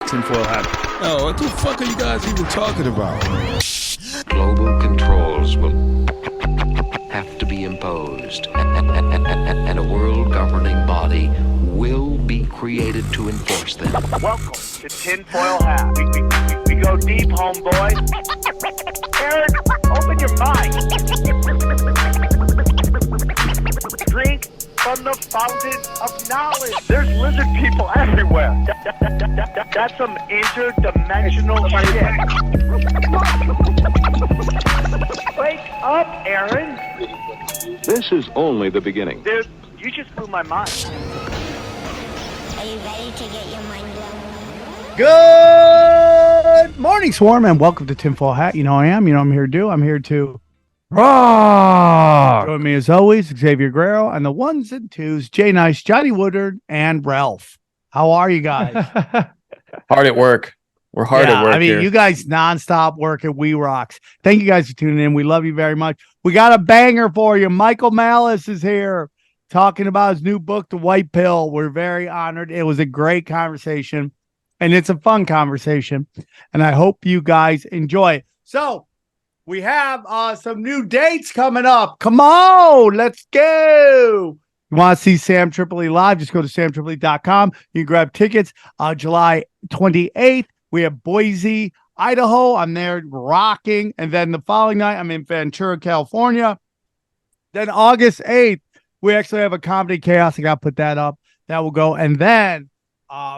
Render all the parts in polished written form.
Tinfoil hat. Oh, what the fuck are you guys even talking about? Global controls will have to be imposed, and a world governing body will be created to enforce them. Welcome to Tinfoil Hat. We go deep, homeboy. Aaron, open your mind. Drink from the fountain of knowledge. There's lizard people everywhere. That's some interdimensional shit. Wake up, Aaron. This is only the beginning. Dude, you just blew my mind. Are you ready to get your mind blown? Good morning, Swarm, and welcome to Tinfoil Hat. You know I am. You know I'm here to do. I'm here to rock. Join me as always, Xavier Guerrero, and the ones and twos, Jay Nice, Johnny Woodard, and Ralph. How are you guys? Hard at work. We're hard at work. I mean, here. you guys nonstop work at We Rocks. Thank you guys for tuning in. We love you very much. We got a banger for you. Michael Malice is here talking about his new book, The White Pill. We're very honored. It was a great conversation, and it's a fun conversation, and I hope you guys enjoy it. So we have some new dates coming up. Come on, let's go. You want to see Sam Tripoli live? Just go to samtripoli.com. You can grab tickets July 28th. We have Boise, Idaho. I'm there rocking. And then the following night, I'm in Ventura, California. Then August 8th, we actually have a Comedy Chaos. I got to put that up. That will go. And then,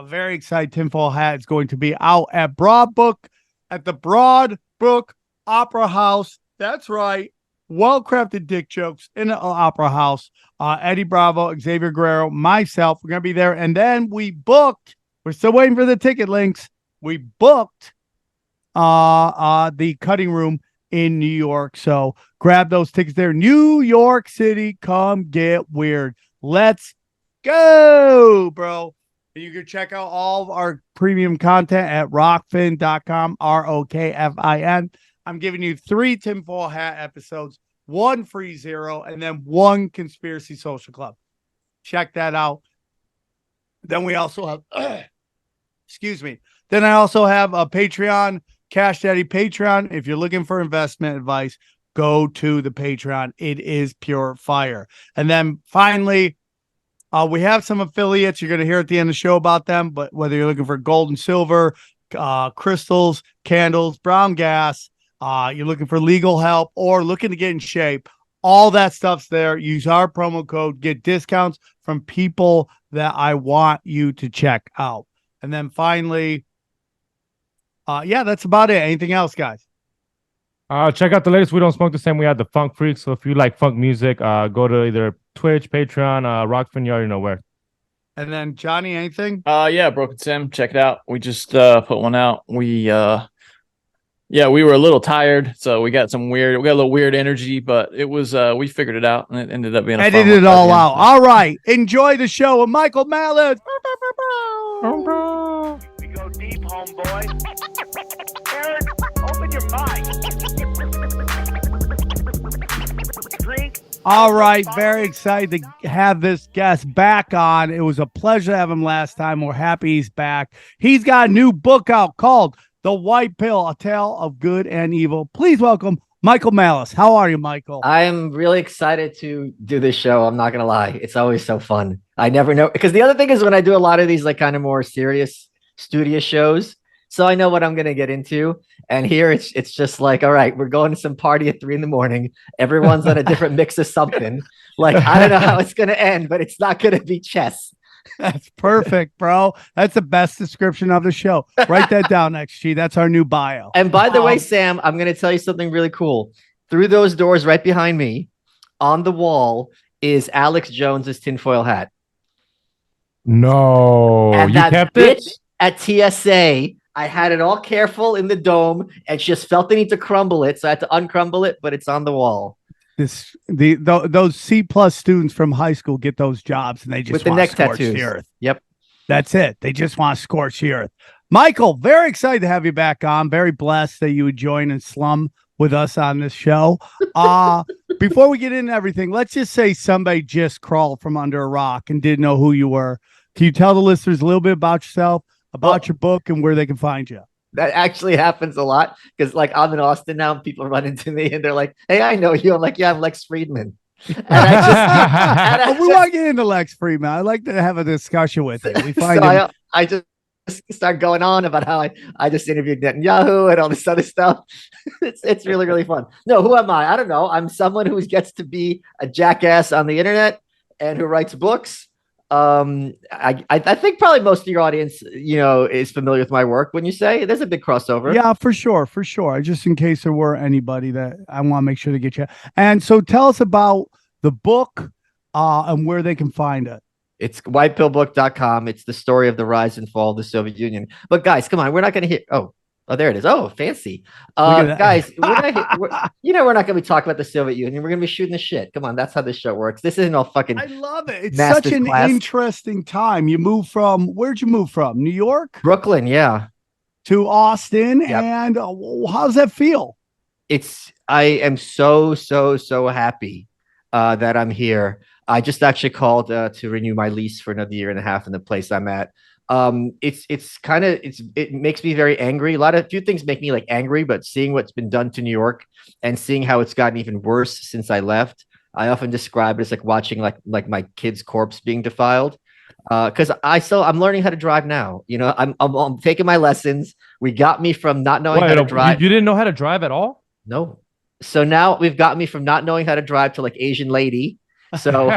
very excited, Tinfoil Hat is going to be out at the Broadbrook Opera House. That's right. Well-crafted dick jokes in the Opera House. Eddie Bravo, Xavier Guerrero, myself. We're going to be there. And then we're still waiting for the ticket links. We booked the Cutting Room in New York. So grab those tickets there. New York City, come get weird. Let's go, bro. You can check out all of our premium content at rockfin.com, ROKFIN. I'm giving you 3 Tinfoil Hat episodes, 1 Free Zero, and then 1 Conspiracy Social Club. Check that out. Then we also have, excuse me. Then I also have a Patreon, Cash Daddy Patreon. If you're looking for investment advice, go to the Patreon. It is pure fire. And then finally, we have some affiliates. You're going to hear at the end of the show about them, but whether you're looking for gold and silver, crystals, candles, brown gas, you're looking for legal help or looking to get in shape, all that stuff's there. Use our promo code, get discounts from people that I want you to check out. And then finally, that's about it. Anything else, guys? Check out the latest We Don't Smoke the Same. We had the Funk Freak. So if you like funk music, go to either Twitch, Patreon, Rockfin, you already know where. And then Johnny, anything? Yeah, Broken Sim, check it out. We just put one out. We were a little tired, so we got a little weird energy, but it was we figured it out, and it ended up being a edited it all out. All right, enjoy the show with Michael Malice. We go deep, homeboy. Aaron, open your mind. Drink. All right, very excited to have this guest back on. It was a pleasure to have him last time. We're happy he's back. He's got a new book out called The White Pill, A Tale of Good and Evil. Please welcome Michael Malice. How are you, Michael? I am really excited to do this show. I'm not going to lie. It's always so fun. I never know. Because the other thing is when I do a lot of these like kind of more serious studio shows, so I know what I'm going to get into. And here it's just like, all right, we're going to some party at 3 a.m. Everyone's on a different mix of something. Like, I don't know how it's going to end, but it's not going to be chess. That's perfect, bro. That's the best description of the show. Write that down, XG. That's our new bio. And by the way, Sam, I'm going to tell you something really cool. Through those doors right behind me, on the wall, is Alex Jones's tinfoil hat. No, and you that kept bitch it at TSA. I had it all careful in the dome, and she just felt the need to crumble it, so I had to uncrumble it. But it's on the wall. Those C+ students from high school get those jobs, and they just with the want neck scorched tattoos. the earth. Yep, that's it. They just want to scorch the earth. Michael, very excited to have you back on. Very blessed that you would join and slum with us on this show. Before we get into everything, let's just say somebody just crawled from under a rock and didn't know who you were. Can you tell the listeners a little bit about yourself, about your book and where they can find you. That actually happens a lot because, like, I'm in Austin now, and people run into me and they're like, "Hey, I know you." I'm like, "Yeah, I'm Lex Friedman." And We want to get into Lex Friedman. I'd like to have a discussion with him. We find so him. I just start going on about how I just interviewed Netanyahu and all this other stuff. It's really, really fun. No, who am I? I don't know. I'm someone who gets to be a jackass on the internet and who writes books. I think probably most of your audience, is familiar with my work when you say there's a big crossover. Yeah, for sure. Just in case there were anybody that I want to make sure to get you. And so tell us about the book and where they can find it. It's whitepillbook.com. It's the story of the rise and fall of the Soviet Union. But guys, come on, we're not going to hit. Oh, there it is. Oh, fancy. Guys, we're not going to be talking about the Soviet Union. We're going to be shooting the shit. Come on, that's how this show works. This isn't all fucking. I love it. It's such an interesting time. Where'd you move from? New York? Brooklyn, yeah. To Austin. Yep. And how does that feel? I am so happy that I'm here. I just actually called to renew my lease for another year and a half in the place I'm at. It makes me very angry. A few things make me like angry, but seeing what's been done to New York and seeing how it's gotten even worse since I left, I often describe it as like watching like my kid's corpse being defiled. Because I'm learning how to drive now. I'm taking my lessons. We got me from not knowing how to drive. You didn't know how to drive at all? No. So now we've got me from not knowing how to drive to like Asian lady. So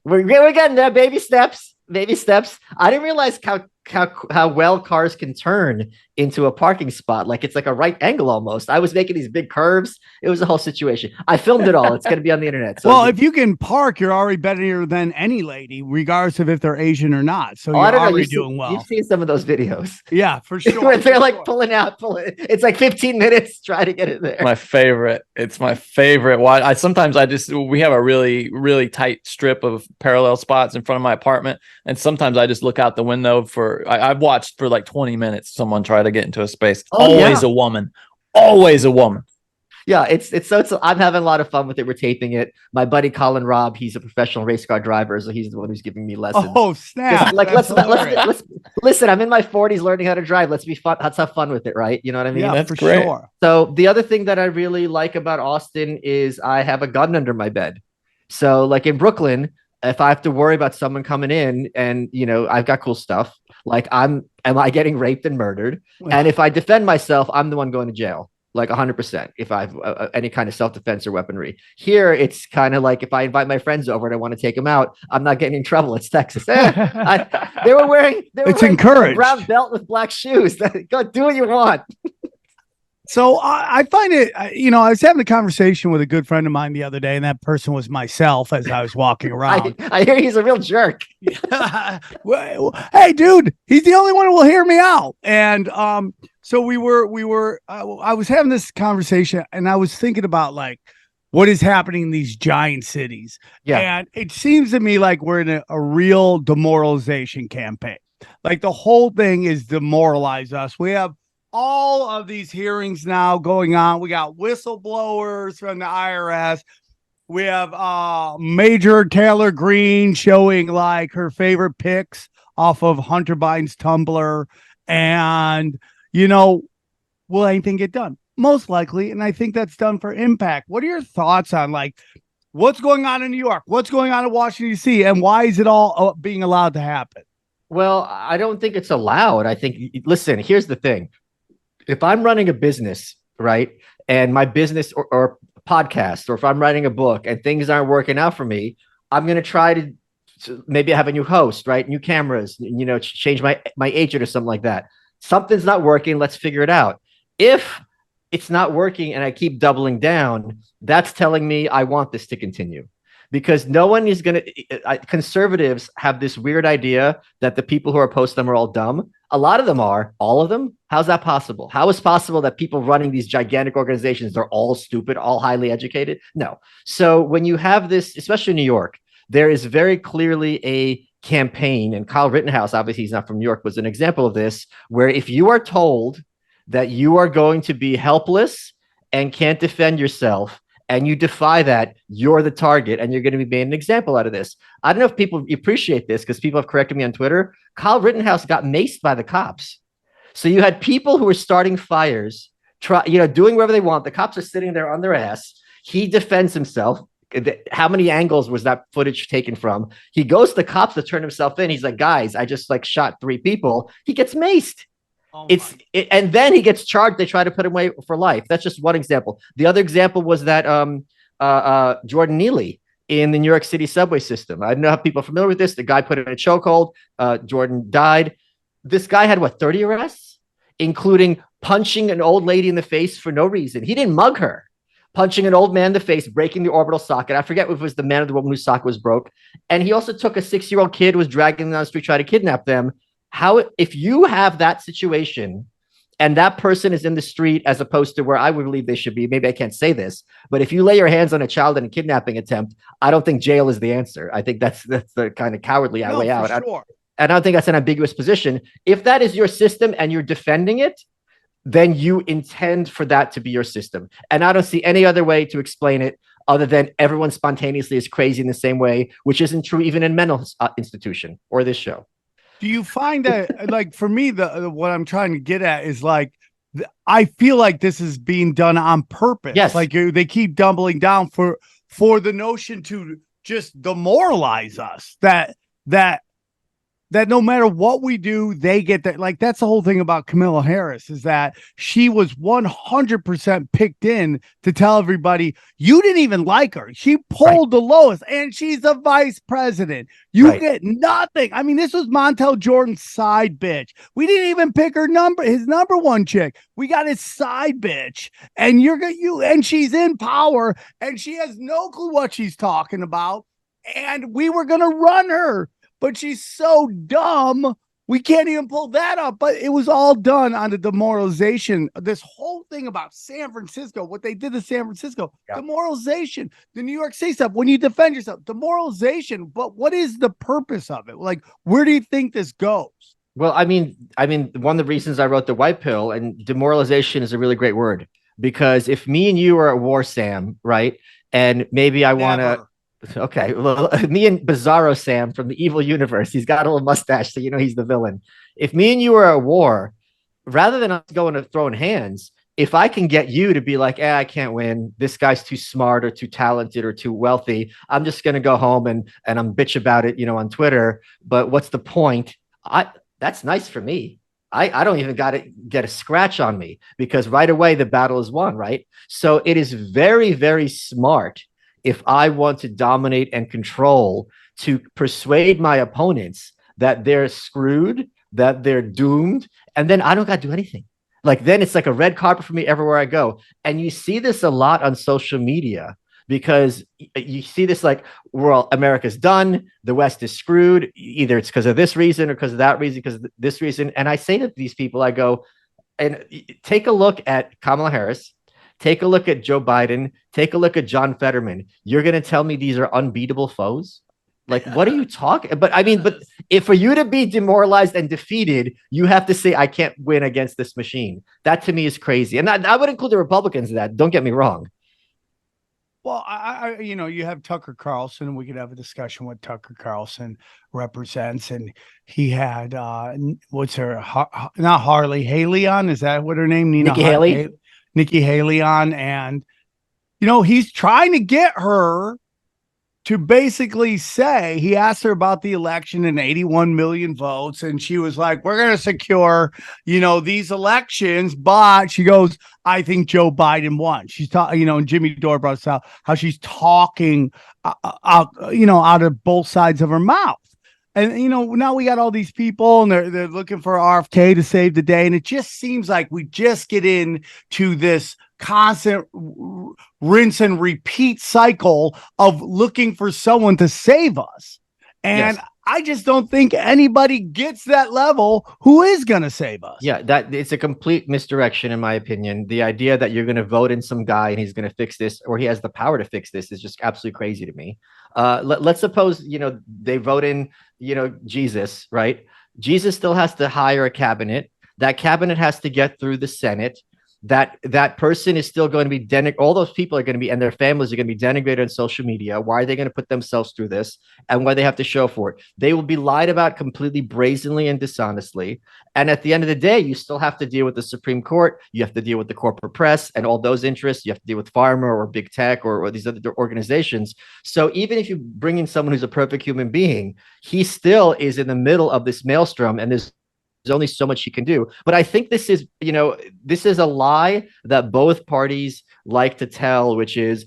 we're getting there. Baby steps. I didn't realize how well cars can turn into a parking spot. Like it's like a right angle almost. I was making these big curves. It was a whole situation. I filmed it all. It's going to be on the internet. So if you can park, you're already better than any lady, regardless of if they're Asian or not. So you're already doing well. You've seen some of those videos. Yeah, for sure. Where they're like pulling. It's like 15 minutes trying to get it there. My favorite. It's my favorite. Why? We have a really, really tight strip of parallel spots in front of my apartment. And sometimes I just look out the window I've watched for like 20 minutes someone try to get into a space. Always a woman. Yeah, I'm having a lot of fun with it. We're taping it. My buddy Colin Robb, he's a professional race car driver, so he's the one who's giving me lessons. Oh, snap. Like let's listen, I'm in my 40s learning how to drive. Let's have fun with it, right? You know what I mean? Yeah, that's for great. Sure. So the other thing that I really like about Austin is I have a gun under my bed. So like in Brooklyn, if I have to worry about someone coming in and, I've got cool stuff, like am I getting raped and murdered? And if I defend myself, I'm the one going to jail, like 100%, if I have any kind of self-defense or weaponry. Here, it's kind of like if I invite my friends over and I want to take them out, I'm not getting in trouble. It's Texas. They were wearing encouraged. A brown belt with black shoes. Go do what you want. So I find it, I was having a conversation with a good friend of mine the other day, and that person was myself as I was walking around. I hear he's a real jerk. Hey, dude, he's the only one who will hear me out. And so I was having this conversation, and I was thinking about like what is happening in these giant cities. Yeah. And it seems to me like we're in a real demoralization campaign. Like the whole thing is demoralize us. We have all of these hearings now going on. We got whistleblowers from the IRS. We have Major Taylor Greene showing like her favorite pics off of Hunter Biden's Tumblr. And, will anything get done? Most likely. And I think that's done for impact. What are your thoughts on like what's going on in New York? What's going on in Washington, D.C.? And why is it all being allowed to happen? Well, I don't think it's allowed. I think, listen, here's the thing. If I'm running a business, right, and my business or podcast, or if I'm writing a book and things aren't working out for me, I'm going to try to maybe have a new host, right? New cameras, change my agent or something like that. Something's not working. Let's figure it out. If it's not working and I keep doubling down, that's telling me I want this to continue. Because no one is going to, conservatives have this weird idea that the people who are opposed to them are all dumb. A lot of them are. All of them? How's that possible? How is it possible that people running these gigantic organizations, they're all stupid, all highly educated? No. So when you have this, especially in New York, there is very clearly a campaign, and Kyle Rittenhouse, obviously he's not from New York, was an example of this, where if you are told that you are going to be helpless and can't defend yourself, and you defy that, you're the target and you're going to be made an example out of this. I don't know if people appreciate this because people have corrected me on Twitter. Kyle Rittenhouse got maced by the cops. So you had people who were starting fires, doing whatever they want. The cops are sitting there on their ass. He defends himself. How many angles was that footage taken from? He goes to the cops to turn himself in. He's like, guys, I just like shot 3 people. He gets maced. And then he gets charged. They try to put him away for life. That's just one example. The other example was that Jordan Neely in the New York City subway system. I don't know how people are familiar with this. The guy put it in a chokehold. Jordan died. This guy had 30 arrests, including punching an old lady in the face for no reason. He didn't mug her. Punching an old man in the face, breaking the orbital socket. I forget if it was the man or the woman whose socket was broke. And he also took a 6-year-old kid, was dragging them down the street, trying to kidnap them. If you have that situation and that person is in the street as opposed to where I would believe they should be, maybe I can't say this, but if you lay your hands on a child in a kidnapping attempt, I don't think jail is the answer. I think that's the kind of cowardly way out. Sure. And I don't think that's an ambiguous position. If that is your system and you're defending it, then you intend for that to be your system. And I don't see any other way to explain it other than everyone spontaneously is crazy in the same way, which isn't true even in mental institution or this show. Do you find that, like, for me, what I'm trying to get at is like, I feel like this is being done on purpose. Yes. Like they keep doubling down for the notion to just demoralize us, that no matter what we do, they get that. Like, that's the whole thing about Kamala Harris, is that she was 100% picked in to tell everybody, you didn't even like her. She pulled the lowest, and she's the vice president. You get nothing. I mean, this was Montel Jordan's side bitch. We didn't even pick his number one chick. We got his side bitch, and and she's in power, and she has no clue what she's talking about. And we were going to run her. But she's so dumb, we can't even pull that up. But it was all done on the demoralization. This whole thing about San Francisco, what they did to San Francisco, demoralization, the New York City stuff, when you defend yourself, demoralization. But what is the purpose of it? Like, where do you think this goes? Well, I mean, one of the reasons I wrote The White Pill, and demoralization is a really great word, because if me and you are at war, Sam, right? And maybe I want to... Okay, well, me and Bizarro Sam from the evil universe, he's got a little mustache, so you know he's the villain. If me and you are at war, rather than us going to throwing hands, if I can get you to be like, I can't win, this guy's too smart or too talented or too wealthy, I'm just going to go home and I'm bitch about it, on Twitter. But what's the point? That's nice for me. I don't even got to get a scratch on me, because right away the battle is won, right? So it is very, very smart, if I want to dominate and control, to persuade my opponents that they're screwed, that they're doomed, and then I don't got to do anything. Like, then it's like a red carpet for me everywhere I go. And you see this a lot on social media, because you see this like, well, America's done, the West is screwed. Either it's because of this reason or because of that reason, because of this reason. And I say to these people, I go, and take a look at Kamala Harris. Take a look at Joe Biden. Take a look at John Fetterman. You're going to tell me these are unbeatable foes? Like, what are you talking? But if for you to be demoralized and defeated, you have to say, I can't win against this machine. That to me is crazy. And I would include the Republicans in that. Don't get me wrong. Well, you have Tucker Carlson. We could have a discussion what Tucker Carlson represents. And he had, what's her, not Harley, Haley on? Is that what her name? Nikki Haley? Nikki Haley on, and he's trying to get her to basically say, he asked her about the election and 81 million votes, and she was like, we're going to secure these elections, but she goes, I think Joe Biden won. She's talking, and Jimmy Dore brought us out how she's talking out of both sides of her mouth. And, now we got all these people, and they're looking for RFK to save the day. And it just seems like we just get into this constant rinse and repeat cycle of looking for someone to save us. And I just don't think anybody gets that level who is going to save us. Yeah, that it's a complete misdirection, in my opinion. The idea that you're going to vote in some guy and he's going to fix this, or he has the power to fix this, is just absolutely crazy to me. Let's suppose, they vote in, Jesus, right? Jesus still has to hire a cabinet. That cabinet has to get through the Senate. that person is still going to be all those people are going to be, and their families are going to be denigrated on social media. Why are they going to put themselves through this, and why they have to show for it? They will be lied about completely brazenly and dishonestly. And at the end of the day, you still have to deal with the Supreme Court. You have to deal with the corporate press and all those interests. You have to deal with pharma or big tech or these other organizations. So even if you bring in someone who's a perfect human being, he still is in the middle of this maelstrom, and there's only so much he can do. But I think this is a lie that both parties like to tell, which is,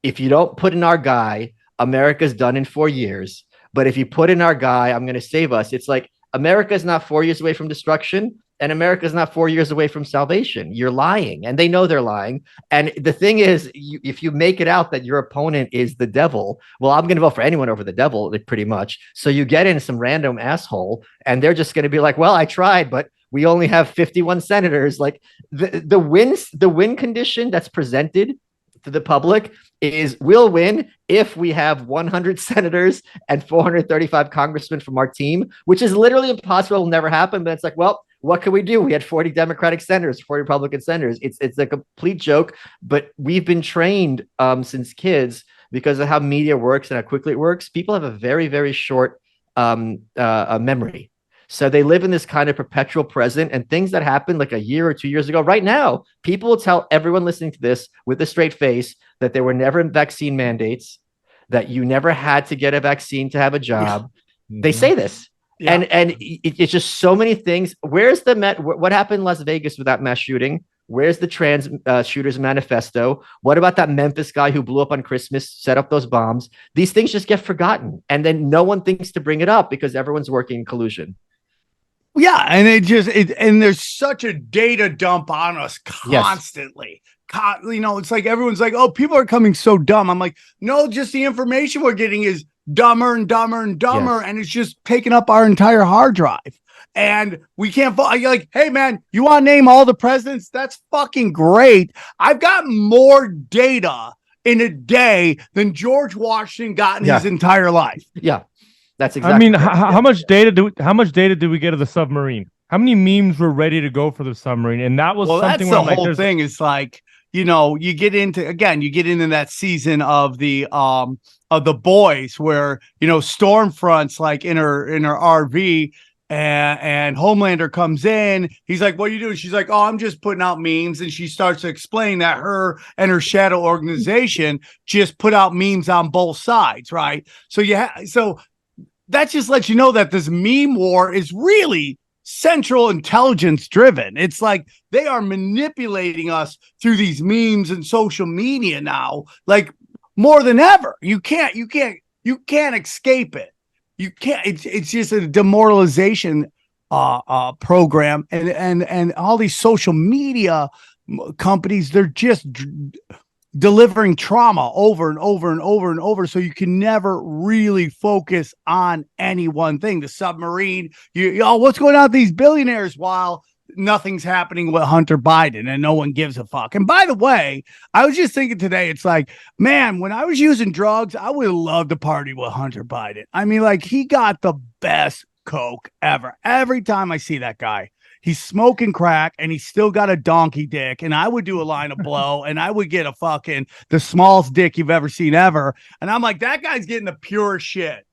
if you don't put in our guy, America's done in 4 years. But if you put in our guy, I'm going to save us. It's like, America's not 4 years away from destruction, and America's not 4 years away from salvation. You're lying, and they know they're lying. And the thing is, if you make it out that your opponent is the devil, well, I'm going to vote for anyone over the devil, pretty much. So you get in some random asshole, and they're just going to be like, well, I tried, but we only have 51 senators. Like the win condition that's presented to the public is, we'll win if we have 100 senators and 435 congressmen from our team, which is literally impossible. It'll never happen. But it's like, well, what can we do? We had 40 Democratic senators, 40 Republican senators. It's a complete joke, but we've been trained since kids, because of how media works and how quickly it works. People have a very, very short memory. So they live in this kind of perpetual present, and things that happened like a year or 2 years ago, right now, people will tell everyone listening to this with a straight face that there were never vaccine mandates, that you never had to get a vaccine to have a job. They say this. Yeah. And it's just so many things. Where's what happened in Las Vegas with that mass shooting? Where's the trans shooters manifesto? What about that Memphis guy who blew up on Christmas, set up those bombs? These things just get forgotten. And then no one thinks to bring it up because everyone's working in collusion. Yeah, and and there's such a data dump on us constantly. Yes. It's like everyone's like, oh, people are coming so dumb. I'm like, no, just the information we're getting is dumber and dumber and dumber, yes. And it's just taking up our entire hard drive. And we can't you're like, hey man, you want to name all the presidents? That's fucking great. I've got more data in a day than George Washington got in his entire life. Yeah. That's exactly. I mean, how much data did we get of the submarine? How many memes were ready to go for the submarine? And that was something. That's the whole thing. Is like, you get into that season of the boys where Stormfront's like in her RV. And Homelander comes in. He's like, what are you doing? She's like, oh, I'm just putting out memes. And she starts to explain that her and her shadow organization just put out memes on both sides, right? So that just lets you know that this meme war is really central intelligence driven. It's like they are manipulating us through these memes and social media now, like more than ever. You can't escape it. You can't. It's just a demoralization program, and all these social media companies, they're just delivering trauma over and over and over and over, so you can never really focus on any one thing. The submarine, what's going on with these billionaires while nothing's happening with Hunter Biden and no one gives a fuck. And by the way, I was just thinking today, it's like, man, when I was using drugs, I would have loved to party with Hunter Biden. I mean, like, he got the best coke ever. Every time I see that guy, he's smoking crack and he's still got a donkey dick. And I would do a line of blow and I would get the smallest dick you've ever seen ever. And I'm like, that guy's getting the pure shit.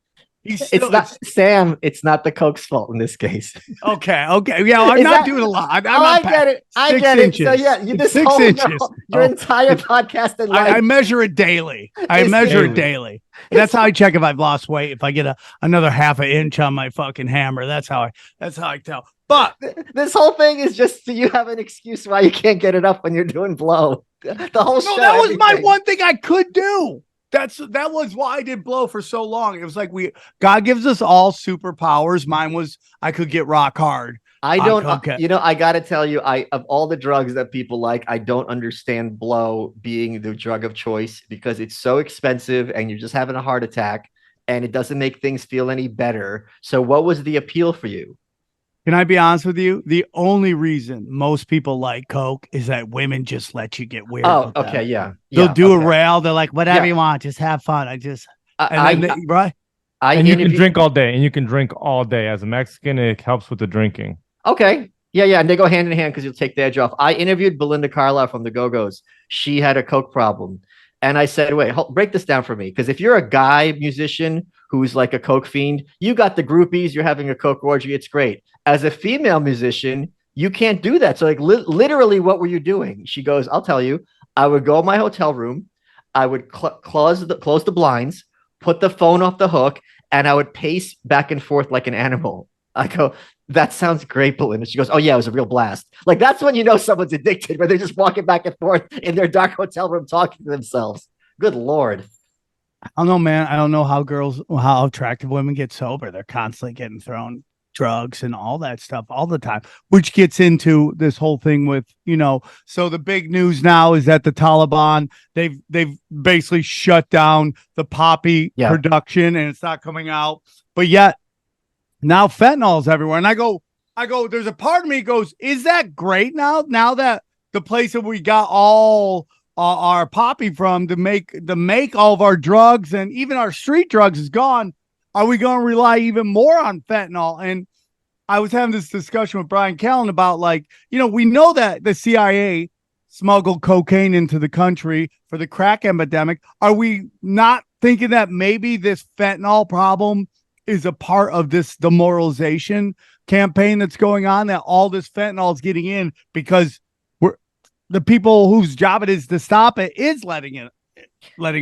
Sam, it's not the coke's fault in this case. Okay. Yeah, I'm not doing a lot. I get it. I get it. So yeah, your entire podcast in life. I measure it daily. It daily. That's how I check if I've lost weight. If I get another half an inch on my fucking hammer, that's how I tell. But this whole thing is just so you have an excuse why you can't get it up when you're doing blow. The whole show. That was my one thing I could do. That was why I did blow for so long. It was like God gives us all superpowers. Mine was I could get rock hard. I don't, I got to tell you, of all the drugs that people like, I don't understand blow being the drug of choice because it's so expensive and you're just having a heart attack and it doesn't make things feel any better. So what was the appeal for you? Can I be honest with you? The only reason most people like coke is that women just let you get weird. Oh, okay, yeah. They'll do a rail. They're like, whatever you want, just have fun. Right? And you can drink all day. As a Mexican, it helps with the drinking. Okay. Yeah, and they go hand in hand because you'll take the edge off. I interviewed Belinda Carlisle from the Go-Go's. She had a coke problem, and I said, "Wait, break this down for me, because if you're a guy musician who's like a coke fiend, you got the groupies, you're having a coke orgy, it's great. As a female musician, you can't do that. So like literally, what were you doing?" She goes, "I'll tell you. I would go in my hotel room, I would close the blinds, put the phone off the hook, and I would pace back and forth like an animal." I go, "That sounds great, Belinda." She goes, "Oh yeah, it was a real blast." Like that's when you know someone's addicted, where they're just walking back and forth in their dark hotel room talking to themselves. Good Lord. I don't know, man. I don't know how attractive women get sober. They're constantly getting thrown drugs and all that stuff all the time, which gets into this whole thing with, so the big news now is that the Taliban, they've basically shut down the poppy production and it's not coming out. But yet now fentanyl is everywhere. And I go, there's a part of me goes, is that great now that the place that we got all our poppy from to make all of our drugs and even our street drugs is gone? Are we going to rely even more on fentanyl? And I was having this discussion with Brian Callen about we know that the CIA smuggled cocaine into the country for the crack epidemic. Are we not thinking that maybe this fentanyl problem is a part of this demoralization campaign that's going on, that all this fentanyl is getting in because the people whose job it is to stop it is letting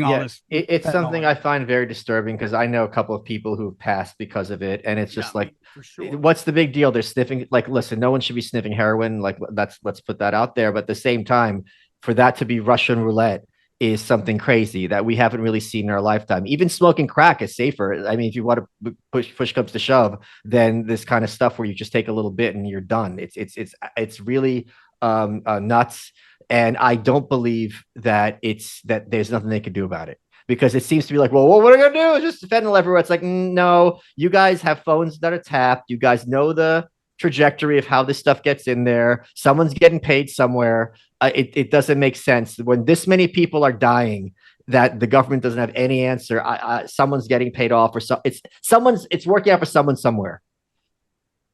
all this. It's something I find very disturbing because I know a couple of people who've passed because of it. And it's just for sure. What's the big deal? They're sniffing. Like, listen, no one should be sniffing heroin. Like let's put that out there. But at the same time, for that to be Russian roulette is something crazy that we haven't really seen in our lifetime. Even smoking crack is safer. I mean, if you want to push comes to shove, then this kind of stuff where you just take a little bit and you're done. It's really nuts. And I don't believe that there's nothing they can do about it, because it seems to be like, well, what are we gonna do? It's just fentanyl everywhere. It's like, no, you guys have phones that are tapped. You guys know the trajectory of how this stuff gets in there. Someone's getting paid somewhere. It doesn't make sense when this many people are dying that the government doesn't have any answer. Someone's getting paid off, or it's working out for someone somewhere.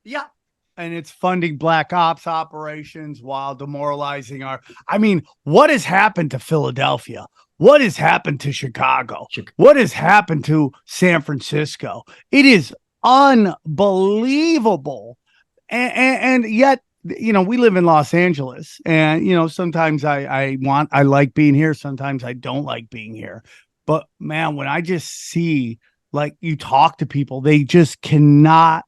Yeah. And it's funding black ops operations while demoralizing what has happened to Philadelphia? What has happened to Chicago? What has happened to San Francisco? It is unbelievable. And yet, we live in Los Angeles, and, sometimes I like being here. Sometimes I don't like being here. But man, when I just see, you talk to people, they just cannot.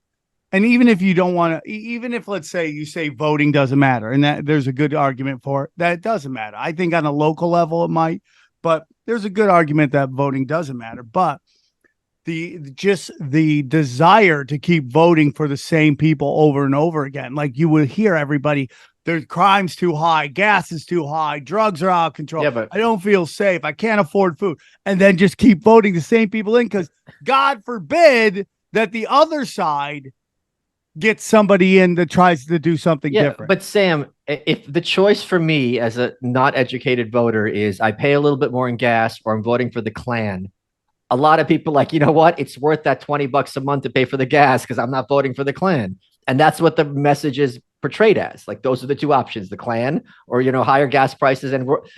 And even if you don't want to, even if, let's say, you say voting doesn't matter, and that there's a good argument for it, that it doesn't matter. I think on a local level it might, but there's a good argument that voting doesn't matter. But the desire to keep voting for the same people over and over again, like you would hear everybody, there's crime's too high, gas is too high, drugs are out of control. Yeah, but I don't feel safe. I can't afford food. And then just keep voting the same people in, because God forbid that the other side get somebody in that tries to do something different. But Sam, if the choice for me as a not educated voter is I pay a little bit more in gas or I'm voting for the Klan, a lot of people like, you know what? It's worth that $20 a month to pay for the gas because I'm not voting for the Klan. And that's what the message is portrayed as. Like, those are the two options, the Klan or, higher gas prices.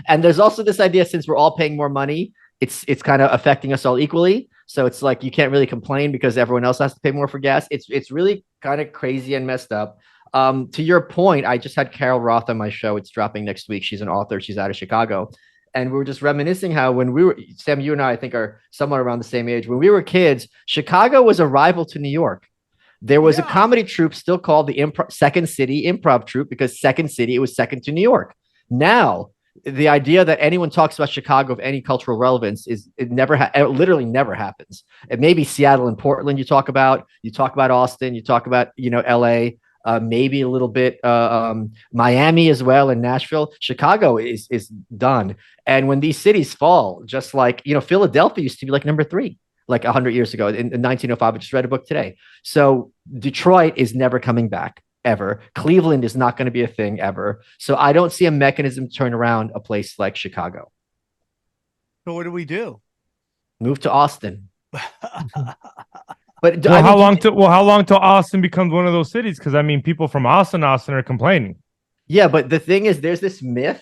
And there's also this idea, since we're all paying more money, it's kind of affecting us all equally. So it's like you can't really complain because everyone else has to pay more for gas. It's really kind of crazy and messed up. To your point, I just had Carol Roth on my show. It's dropping next week. She's an author. She's out of Chicago. And we were just reminiscing how when we were, Sam, you and I think are somewhat around the same age. When we were kids, Chicago was a rival to New York. There was a comedy troupe still called the Second City Improv Troupe, because Second City, it was second to New York. Now, the idea that anyone talks about Chicago of any cultural relevance it literally never happens. It may be Seattle and Portland you talk about Austin, you talk about, LA, maybe a little bit Miami as well, and Nashville. Chicago is done. And when these cities fall, just like, Philadelphia used to be like number 3, like 100 years ago in 1905. I just read a book today. So Detroit is never coming back. Ever. Cleveland is not going to be a thing ever. So I don't see a mechanism to turn around a place like Chicago. So what do we do? Move to Austin. But Well, I mean, how long till Austin becomes one of those cities? Because I mean, people from Austin are complaining. yeah, but the thing is, there's this myth.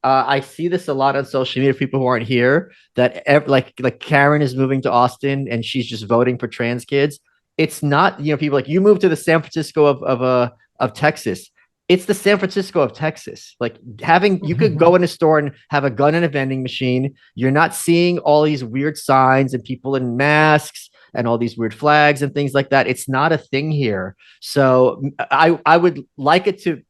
I see this a lot on social media. People who aren't here that like Karen is moving to Austin and she's just voting for trans kids. It's not, you know, people like you moved to the San Francisco of Texas. It's the San Francisco of Texas. Like you could go in a store and have a gun in a vending machine. You're not seeing all these weird signs and people in masks and all these weird flags and things like that. It's not a thing here. So I would like it to.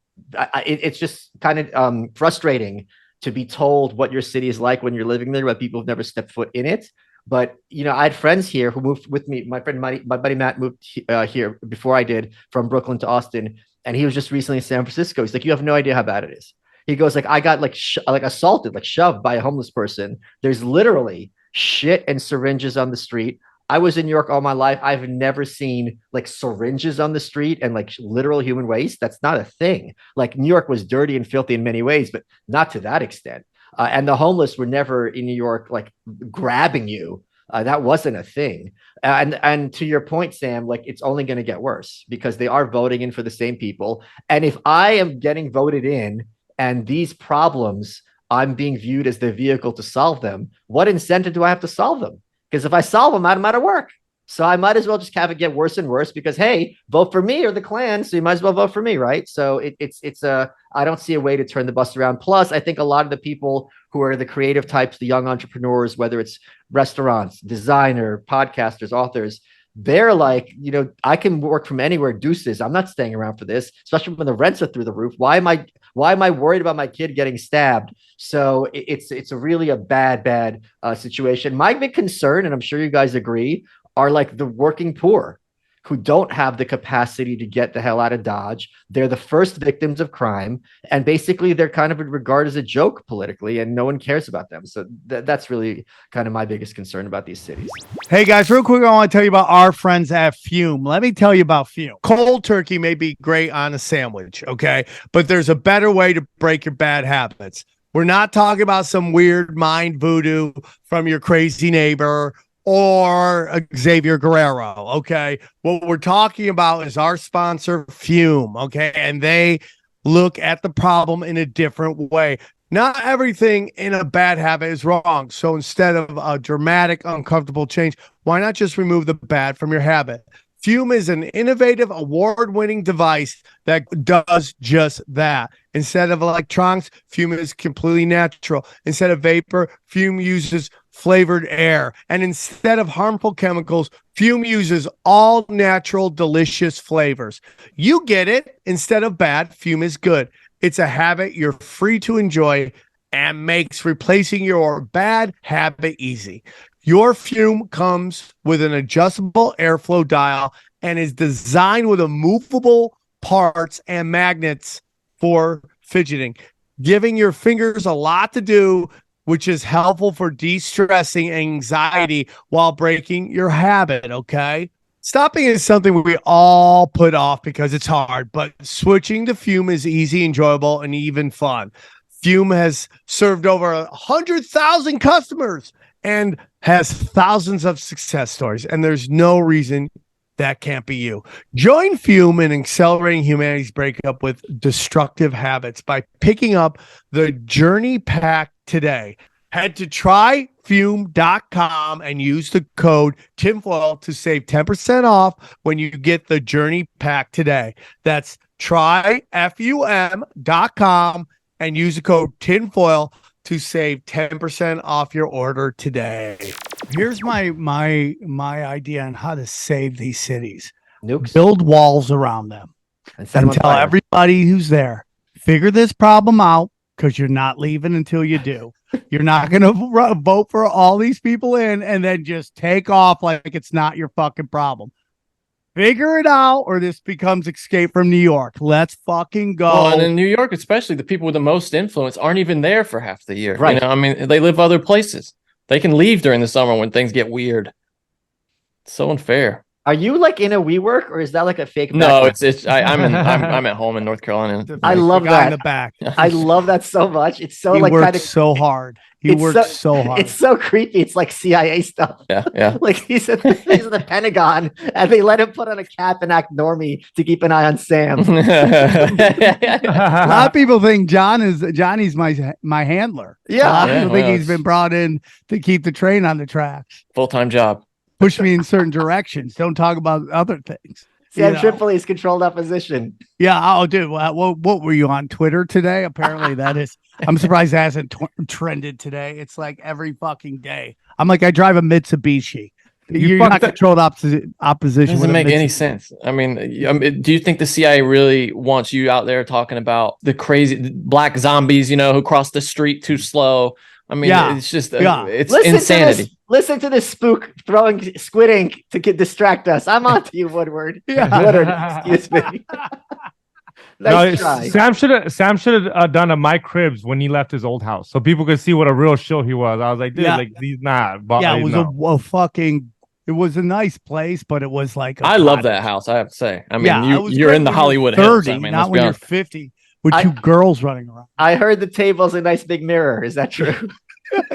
It's just kind of frustrating to be told what your city is like when you're living there, but people have never stepped foot in it. But you know, I had friends here who moved with me. My friend, my buddy Matt moved here before I did from Brooklyn to Austin, and he was just recently in San Francisco. He's like, you have no idea how bad it is. He goes like, I got like assaulted, like shoved by a homeless person. There's literally shit and syringes on the street. I was in New York all my life. I've never seen like syringes on the street and like literal human waste. That's not a thing. Like New York was dirty and filthy in many ways, but not to that extent. And the homeless were never in New York like grabbing you. That wasn't a thing. And to your point, Sam, like it's only going to get worse because they are voting in for the same people. And if I am getting voted in and these problems, I'm being viewed as the vehicle to solve them, what incentive do I have to solve them? Because if I solve them, I'm out of work. So I might as well just have it get worse and worse because, hey, vote for me or the Klan. So you might as well vote for me, right? So I don't see a way to turn the bus around. Plus, I think a lot of the people who are the creative types, the young entrepreneurs, whether it's restaurants, designer, podcasters, authors, they're like, you know, I can work from anywhere. Deuces. I'm not staying around for this, especially when the rents are through the roof. Why am I worried about my kid getting stabbed? So it's a really a bad situation. My big concern, and I'm sure you guys agree, are like the working poor who don't have the capacity to get the hell out of Dodge. They're the first victims of crime, and basically they're kind of regarded as a joke politically, and no one cares about them. So that's really kind of my biggest concern about these cities. Hey guys, real quick, I want to tell you about our friends at Fume. Let me tell you about Fume. Cold turkey may be great on a sandwich, okay? But there's a better way to break your bad habits. We're not talking about some weird mind voodoo from your crazy neighbor or Xavier Guerrero, okay? What we're talking about is our sponsor, Fume, okay? And they look at the problem in a different way. Not everything in a bad habit is wrong. So instead of a dramatic, uncomfortable change, why not just remove the bad from your habit? Fume is an innovative, award-winning device that does just that. Instead of electronics, Fume is completely natural. Instead of vapor, Fume uses flavored air. And instead of harmful chemicals, Fume uses all natural, delicious flavors. You get it. Instead of bad, Fume is good. It's a habit you're free to enjoy and makes replacing your bad habit easy. Your Fume comes with an adjustable airflow dial and is designed with a movable parts and magnets for fidgeting, giving your fingers a lot to do, which is helpful for de-stressing anxiety while breaking your habit, okay? Stopping is something we all put off because it's hard, but switching to Fume is easy, enjoyable, and even fun. Fume has served over 100,000 customers and has thousands of success stories, and there's no reason that can't be you. Join Fume in accelerating humanity's breakup with destructive habits by picking up the Journey Pack today. Head to tryfume.com and use the code tinfoil to save 10% off when you get the Journey Pack today. That's tryfum.com and use the code tinfoil to save 10% off your order today. Here's my idea on how to save these cities. Nukes. Build walls around them And set and them on tell fire. everybody who's there, figure this problem out because you're not leaving until you do. You're not going to vote for all these people in and then just take off like it's not your fucking problem. Figure it out or this becomes Escape from New York. Let's fucking go. Well, and in New York, especially the people with the most influence aren't even there for half the year. Right. You know, I mean, they live other places. They can leave during the summer when things get weird. It's so unfair. Are you like in a WeWork or is that like a fake? No, background? I'm at home in North Carolina. I love The guy that. in the back. I love that so much. It's so He like works kind of so hard. He works so hard. It's so creepy. It's like CIA stuff. Yeah. Like he's at the Pentagon, and they let him put on a cap and act normie to keep an eye on Sam. A lot of people think Johnny's my handler. Yeah. A lot of people think well, he's been brought in to keep the train on the tracks. Full-time job. Push me in certain directions. Don't talk about other things. Sam You know? Tripoli's controlled opposition. Yeah. Oh, dude. What were you on Twitter today? Apparently, that is. I'm surprised that hasn't trended today. It's like every fucking day. I'm like, I drive a Mitsubishi. You're not controlled opposition. Doesn't make any sense. I mean, do you think the CIA really wants you out there talking about the crazy black zombies, who cross the street too slow? I mean, it's just it's insanity. Listen to this spook throwing squid ink to distract us. I'm on to you, Woodward. Yeah. Woodward, excuse me. Nice try. Sam should have done a Mike Cribs when he left his old house, so people could see what a real show he was. I was like, dude, like he's not. Yeah, it was a fucking. It was a nice place, but it was like I love that house. I have to say. I mean, you're in the Hollywood 30, Hills. I mean, not when you're 50 with two girls running around. I heard the table's a nice big mirror. Is that true?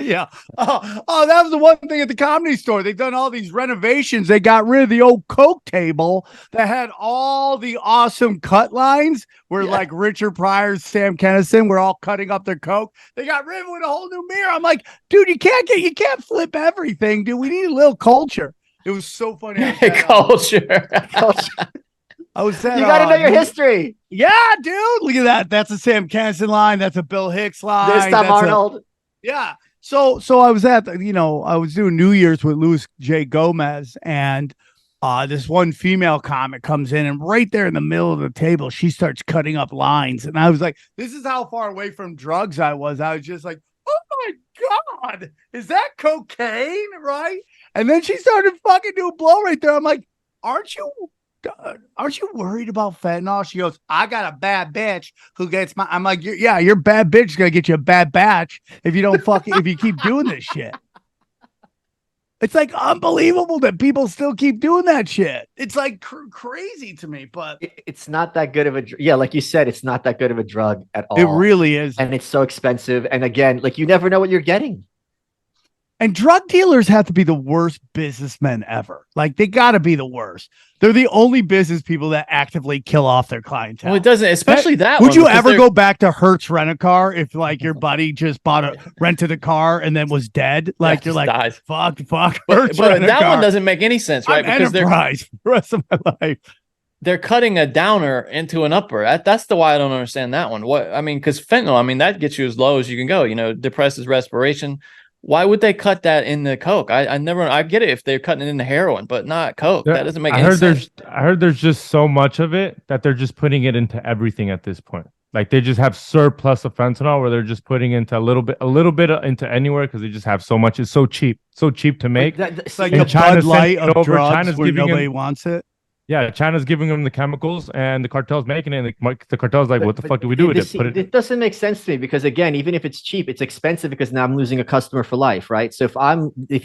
Yeah. Oh, that was the one thing at the Comedy Store. They've done all these renovations. They got rid of the old Coke table that had all the awesome cut lines where like Richard Pryor, Sam Kinison were all cutting up their Coke. They got rid of it with a whole new mirror. I'm like, dude, you can't flip everything, dude. We need a little culture. It was so funny. Culture. I was saying, you got to know your history. Yeah, dude. Look at that. That's a Sam Kinison line. That's a Bill Hicks line. There's Tom Arnold. Yeah. So I was I was doing New Year's with Louis J. Gomez, and this one female comic comes in, and right there in the middle of the table, she starts cutting up lines. And I was like, this is how far away from drugs I was. I was just like, oh my God, is that cocaine? Right. And then she started fucking doing blow right there. I'm like, aren't you worried about fentanyl? She goes, I got a bad bitch who gets my. I'm like, your bad bitch is gonna get you a bad batch if you don't if you keep doing this shit. It's like unbelievable that people still keep doing that shit. It's like crazy to me, but it's not that good of a like you said, it's not that good of a drug at all. It really is, and it's so expensive. And again, like you never know what you're getting. And drug dealers have to be the worst businessmen ever. Like they got to be the worst. They're the only business people that actively kill off their clientele. Well, it doesn't, especially that. Would you ever go back to Hertz Rent a Car if like your buddy just rented a car and then was dead? Like you're like, dies. fuck. But that one doesn't make any sense, right? Because they're the rest of my life. They're cutting a downer into an upper. That's the why I don't understand that one. What I mean, because fentanyl, I mean, that gets you as low as you can go. Depresses respiration. Why would they cut that in the Coke? I get it if they're cutting it in the heroin, but not Coke. That doesn't make any sense. I heard there's just so much of it that they're just putting it into everything at this point. Like they just have surplus of fentanyl where they're just putting into a little bit into anywhere because they just have so much. It's so cheap to make. It's like a Bud Light of drugs China's where nobody wants it. Yeah, China's giving them the chemicals and the cartel's making it. And the cartel's like, what the fuck do we do with it? It doesn't make sense to me because, again, even if it's cheap, it's expensive because now I'm losing a customer for life, right? So if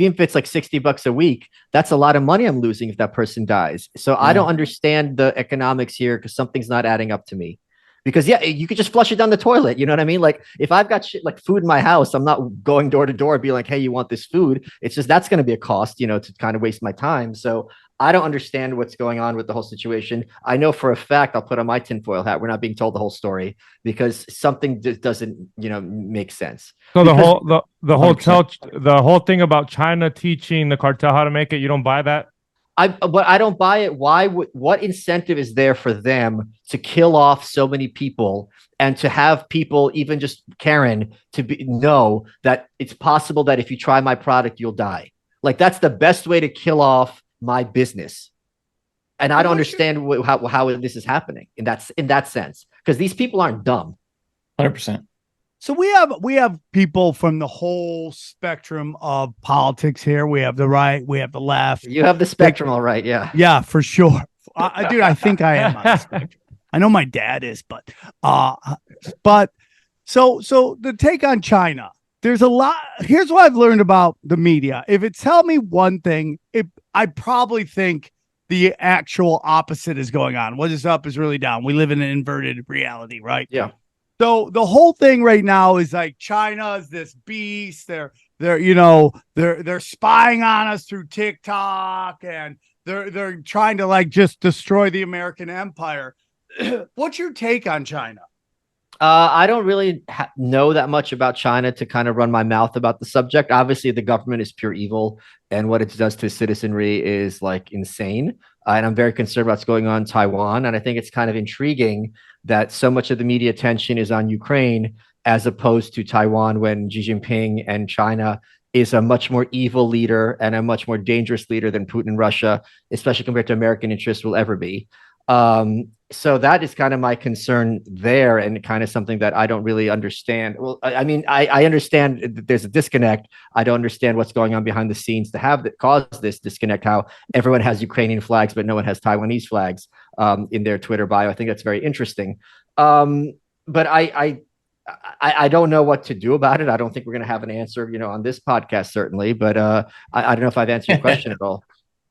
it's like $60 a week, that's a lot of money I'm losing if that person dies. So I don't understand the economics here because something's not adding up to me. Because you could just flush it down the toilet. You know what I mean? Like if I've got shit like food in my house, I'm not going door to door being like, hey, you want this food? It's just that's going to be a cost, to kind of waste my time. So I don't understand what's going on with the whole situation. I know for a fact, I'll put on my tinfoil hat, we're not being told the whole story because something just doesn't, make sense. So the whole thing about China teaching the cartel how to make it, you don't buy that? But I don't buy it. What incentive is there for them to kill off so many people and to have people, even just Karen, know that it's possible that if you try my product, you'll die? Like that's the best way to kill off my business. And I don't understand how this is happening in that sense, because these people aren't dumb. 100%. So we have people from the whole spectrum of politics here. We have the right, we have the left. You have the spectrum, all right. Yeah. Yeah, for sure. Dude, I think I am on the spectrum. I know my dad is, but so the take on China, there's a lot. Here's what I've learned about the media. If it tell me one thing, I probably think the actual opposite is going on. What is up is really down. We live in an inverted reality, right? Yeah. So the whole thing right now is like China is this beast. They're spying on us through TikTok, and they're trying to like just destroy the American empire. What's your take on China? I don't really know that much about China to kind of run my mouth about the subject. Obviously, the government is pure evil, and what it does to citizenry is like insane. And I'm very concerned about what's going on in Taiwan. And I think it's kind of intriguing that so much of the media attention is on Ukraine as opposed to Taiwan, when Xi Jinping and China is a much more evil leader and a much more dangerous leader than Putin and Russia, especially compared to American interests, will ever be. So that is kind of my concern there, and kind of something that I don't really understand. Well, I mean, I understand that there's a disconnect. I don't understand what's going on behind the scenes to have that cause this disconnect. How everyone has Ukrainian flags, but no one has Taiwanese flags in their Twitter bio. I think that's very interesting. But I don't know what to do about it. I don't think we're going to have an answer, on this podcast, certainly. But I don't know if I've answered your question at all.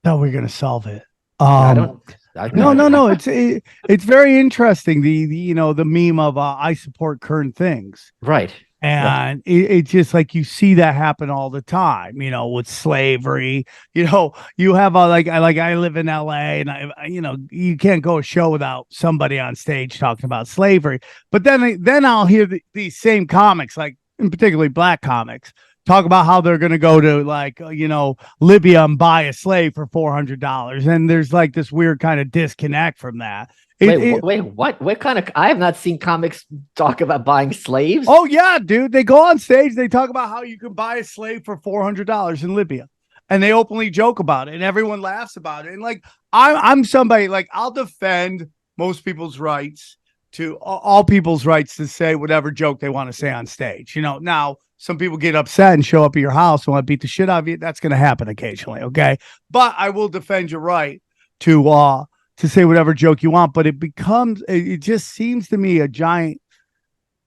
No, we're going to solve it. No. It's very interesting. The meme of I support current things, right? And it's just like you see that happen all the time. With slavery. You have I live in LA, and you can't go a show without somebody on stage talking about slavery. But then I'll hear these same comics, like in particularly black comics, talk about how they're going to go to Libya and buy a slave for $400. And there's like this weird kind of disconnect from that. Wait, what? What kind of? I have not seen comics talk about buying slaves. Oh yeah, dude. They go on stage. They talk about how you can buy a slave for $400 in Libya. And they openly joke about it, and everyone laughs about it. And like, I'm somebody, like, I'll defend most people's rights to all people's rights to say whatever joke they want to say on stage. Now, some people get upset and show up at your house and want to beat the shit out of you. That's going to happen occasionally. Okay. But I will defend your right to say whatever joke you want. But it just seems to me a giant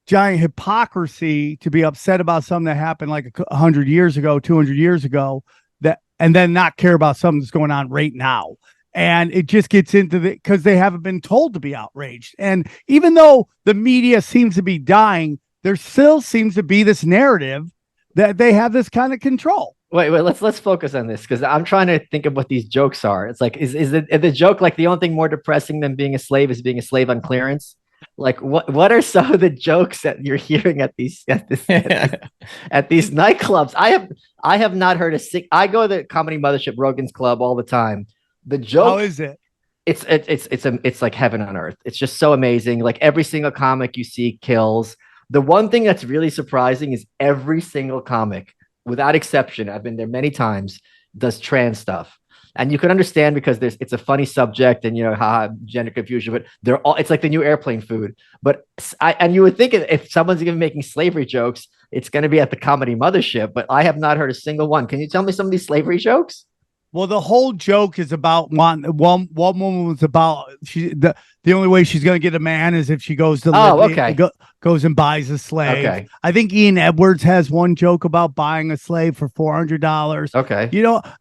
hypocrisy to be upset about something that happened like 100 years ago, 200 years ago, and then not care about something that's going on right now. And it just gets into because they haven't been told to be outraged. And even though the media seems to be dying, there still seems to be this narrative that they have this kind of control. Wait, let's focus on this, because I'm trying to think of what these jokes are. It's like, is the joke like the only thing more depressing than being a slave is being a slave on clearance? Like, what are some of the jokes that you're hearing at these nightclubs? I have not heard I go to the Comedy Mothership, Rogan's Club, all the time. The joke. How is it? It's like heaven on earth. It's just so amazing. Like, every single comic you see kills. The one thing that's really surprising is every single comic, without exception, I've been there many times, does trans stuff. And you can understand, because it's a funny subject, and gender confusion, but it's like the new airplane food. But you would think if someone's even making slavery jokes, it's going to be at the Comedy Mothership, but I have not heard a single one. Can you tell me some of these slavery jokes? Well, the whole joke is about one woman was about the only way she's going to get a man is if she goes to goes and buys a slave. Okay. I think Ian Edwards has one joke about buying a slave for $400. Okay.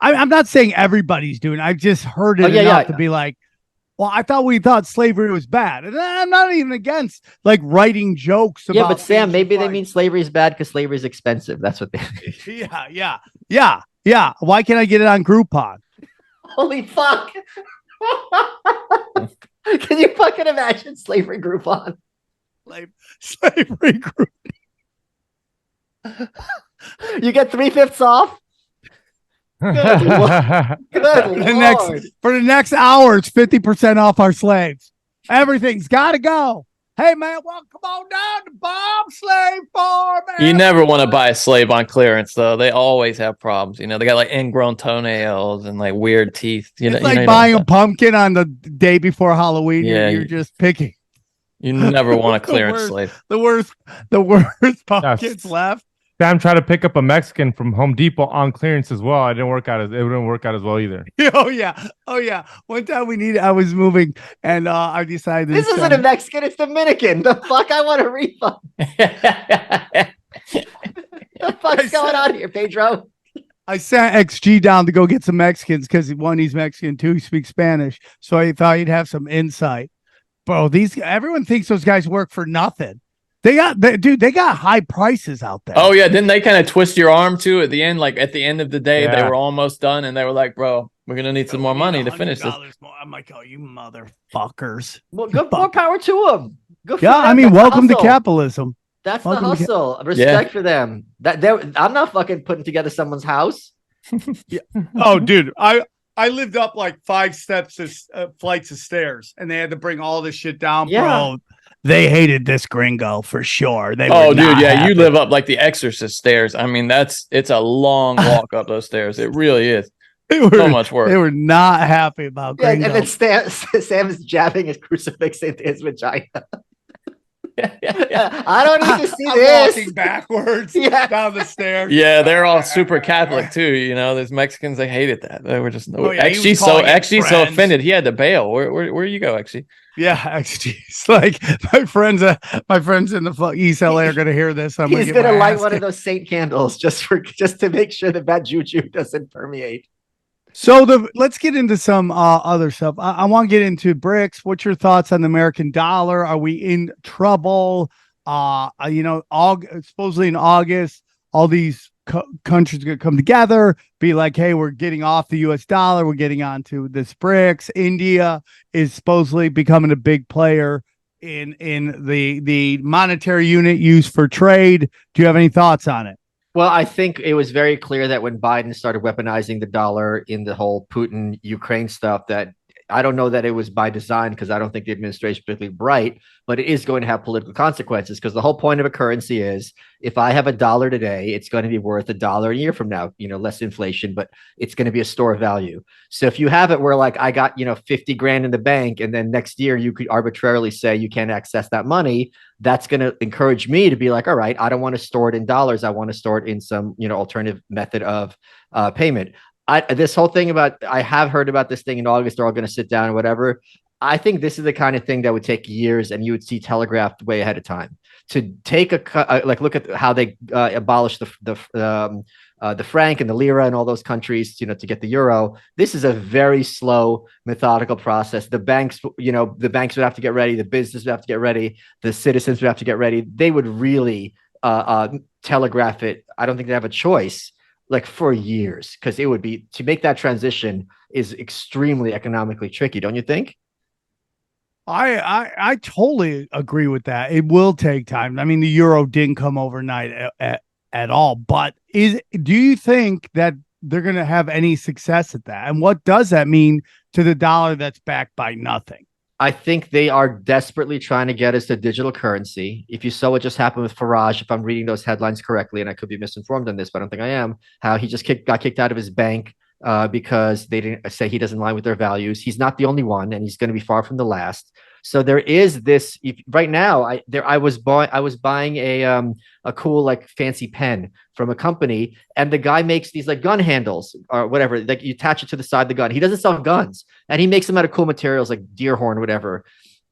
I'm not saying everybody's doing it. I've just heard it enough to be like, well, I thought we thought slavery was bad. And I'm not even against like writing jokes about. Yeah, but Sam, maybe they mean slavery is bad because slavery is expensive. That's what they mean. Yeah. Why can't I get it on Groupon? Holy fuck. Can you fucking imagine slavery Groupon? Slavery Groupon. You get 3/5 off? Good Lord. For the next hour, it's 50% off our slaves. Everything's got to go. Hey, man, well, come on down to Bobslave Farm. You never want to buy a slave on clearance, though. They always have problems. They got like ingrown toenails and like weird teeth. It's like buying a pumpkin on the day before Halloween. Yeah, you're just picking. You never want a clearance slave. The worst pumpkins left. Sam tried to pick up a Mexican from Home Depot on clearance as well. It didn't work out as well either. Oh yeah. One time I was moving, and I decided this isn't a Mexican, it's Dominican. The fuck, I want a refund. The fuck's going on here, Pedro? I sent XG down to go get some Mexicans because one, he's Mexican, two, he speaks Spanish, so I thought he'd have some insight. Bro, everyone thinks those guys work for nothing. They got high prices out there. Oh yeah, didn't they kind of twist your arm too at the end? Like at the end of the day, they Yeah. were almost done, and they were like, "Bro, we're gonna need some more money to finish this." More. I'm like, oh, you motherfuckers. Well, good, more power to them. Good for Yeah, them. I mean, That's the welcome to hustle. capitalism. That's Welcome the to hustle. Respect for them. I'm not fucking putting together someone's house. Oh, dude, I lived up like 5 steps of flights of stairs, and they had to bring all this shit down, Yeah. bro. They hated this gringo for sure. They Oh, were dude, not yeah, happy. you live up like the Exorcist stairs. I mean, it's a long walk up those stairs. It really is. They were, So much work. They were not happy about Yeah, gringo. and then Sam is jabbing his crucifix into his vagina. I don't need to see I'm this. walking backwards Yeah. down the stairs. Yeah, they're all super Catholic too. You know, there's Mexicans. They hated that. They were just Oh, yeah, he was actually calling it so friends. offended. He had to bail. Where you go? Actually, Yeah, actually, it's like my friends in the East LA are gonna hear this. He's gonna light one of those saint candles just to make sure the bad juju doesn't permeate. So let's get into some other stuff. I want to get into BRICS. What's your thoughts on the American dollar? Are we in trouble? Supposedly in August, all these countries are going to come together, be like, hey, we're getting off the US dollar. We're getting onto this BRICS. India is supposedly becoming a big player in the monetary unit used for trade. Do you have any thoughts on it? Well, I think it was very clear that when Biden started weaponizing the dollar in the whole Putin-Ukraine stuff, that I don't know that it was by design, because I don't think the administration is particularly bright, but it is going to have political consequences, because the whole point of a currency is if I have $1 today, it's going to be worth $1 a year from now, less inflation, but it's going to be a store of value. So if you have it where like I got, 50 grand in the bank, and then next year you could arbitrarily say you can't access that money, that's going to encourage me to be like, all right, I don't want to store it in dollars. I want to store it in some, alternative method of payment. This whole thing about, I have heard about this thing in August, they're all going to sit down or whatever. I think this is the kind of thing that would take years, and you would see telegraphed way ahead of time. To take look at how they abolished the franc and the lira and all those countries, to get the euro. This is a very slow, methodical process. The banks would have to get ready. The business would have to get ready. The citizens would have to get ready. They would really telegraph it. I don't think they have a choice, like for years, because it would be, to make that transition is extremely economically tricky, don't you think? I totally agree with that. It will take time. I mean, the euro didn't come overnight at all. But do you think that they're going to have any success at that? And what does that mean to the dollar that's backed by nothing? I think they are desperately trying to get us to digital currency. If you saw what just happened with Farage, if I'm reading those headlines correctly, and I could be misinformed on this, but I don't think I am, how he just got kicked out of his bank because they didn't say he doesn't align with their values. He's not the only one, and he's going to be far from the last. So there is this right now. I was buying a cool like fancy pen from a company, and the guy makes these like gun handles or whatever, like you attach it to the side of the gun. He doesn't sell guns, and he makes them out of cool materials like deer horn, whatever.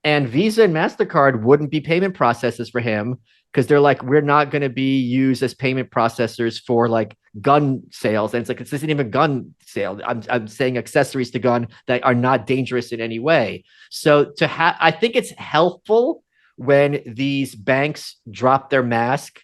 And Visa and MasterCard wouldn't be payment processors for him, because they're like, we're not going to be used as payment processors for like gun sales. And it's like, this isn't even a gun sale. I'm saying accessories to gun that are not dangerous in any way. So I think it's helpful when these banks drop their mask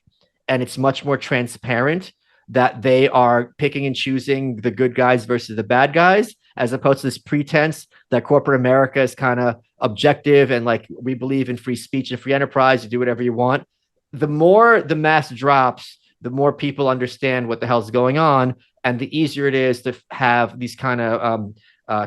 and it's much more transparent that they are picking and choosing the good guys versus the bad guys, as opposed to this pretense that corporate America is kind of objective and like, we believe in free speech and free enterprise, you do whatever you want. The more the mask drops, the more people understand what the hell's going on, and the easier it is to have these kind of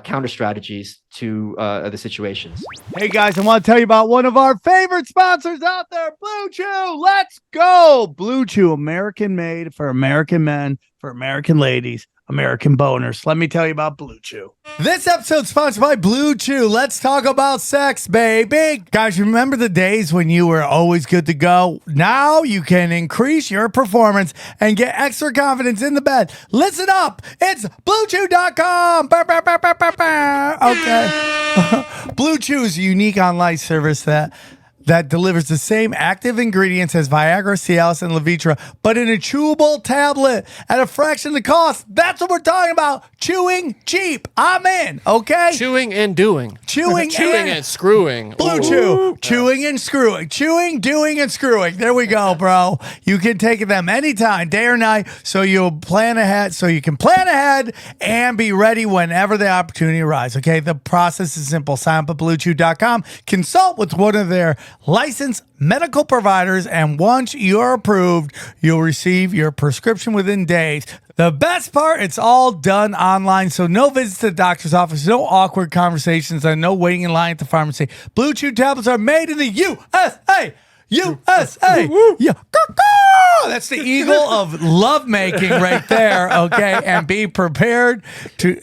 counter strategies to the situations. Hey guys, I want to tell you about one of our favorite sponsors out there, Blue Chew. Let's go. Blue Chew, American made for American men, for American ladies, American boners. Let me tell you about Blue Chew. This episode's sponsored by Blue Chew. Let's talk about sex, baby. Guys, remember the days when you were always good to go? Now you can increase your performance and get extra confidence in the bed. Listen up. It's BlueChew.com. Okay. Blue Chew is a unique online service that that delivers the same active ingredients as Viagra, Cialis, and Levitra, but in a chewable tablet at a fraction of the cost. That's what we're talking about. Chewing cheap. I'm in. Okay. Chewing and doing. Chewing and screwing. Blue Ooh. Chew. Chewing and screwing. Chewing, doing, and screwing. There we go, bro. You can take them anytime, day or night, so you can plan ahead and be ready whenever the opportunity arises. Okay, the process is simple. Sign up at BlueChew.com. Consult with one of their licensed medical providers, and once you're approved, you'll receive your prescription within days. The best part, it's all done online, so no visits to the doctor's office, no awkward conversations, and no waiting in line at the pharmacy. Blue Chew tablets are made in the USA. USA. Yeah. That's the eagle of lovemaking right there. Okay, and be prepared to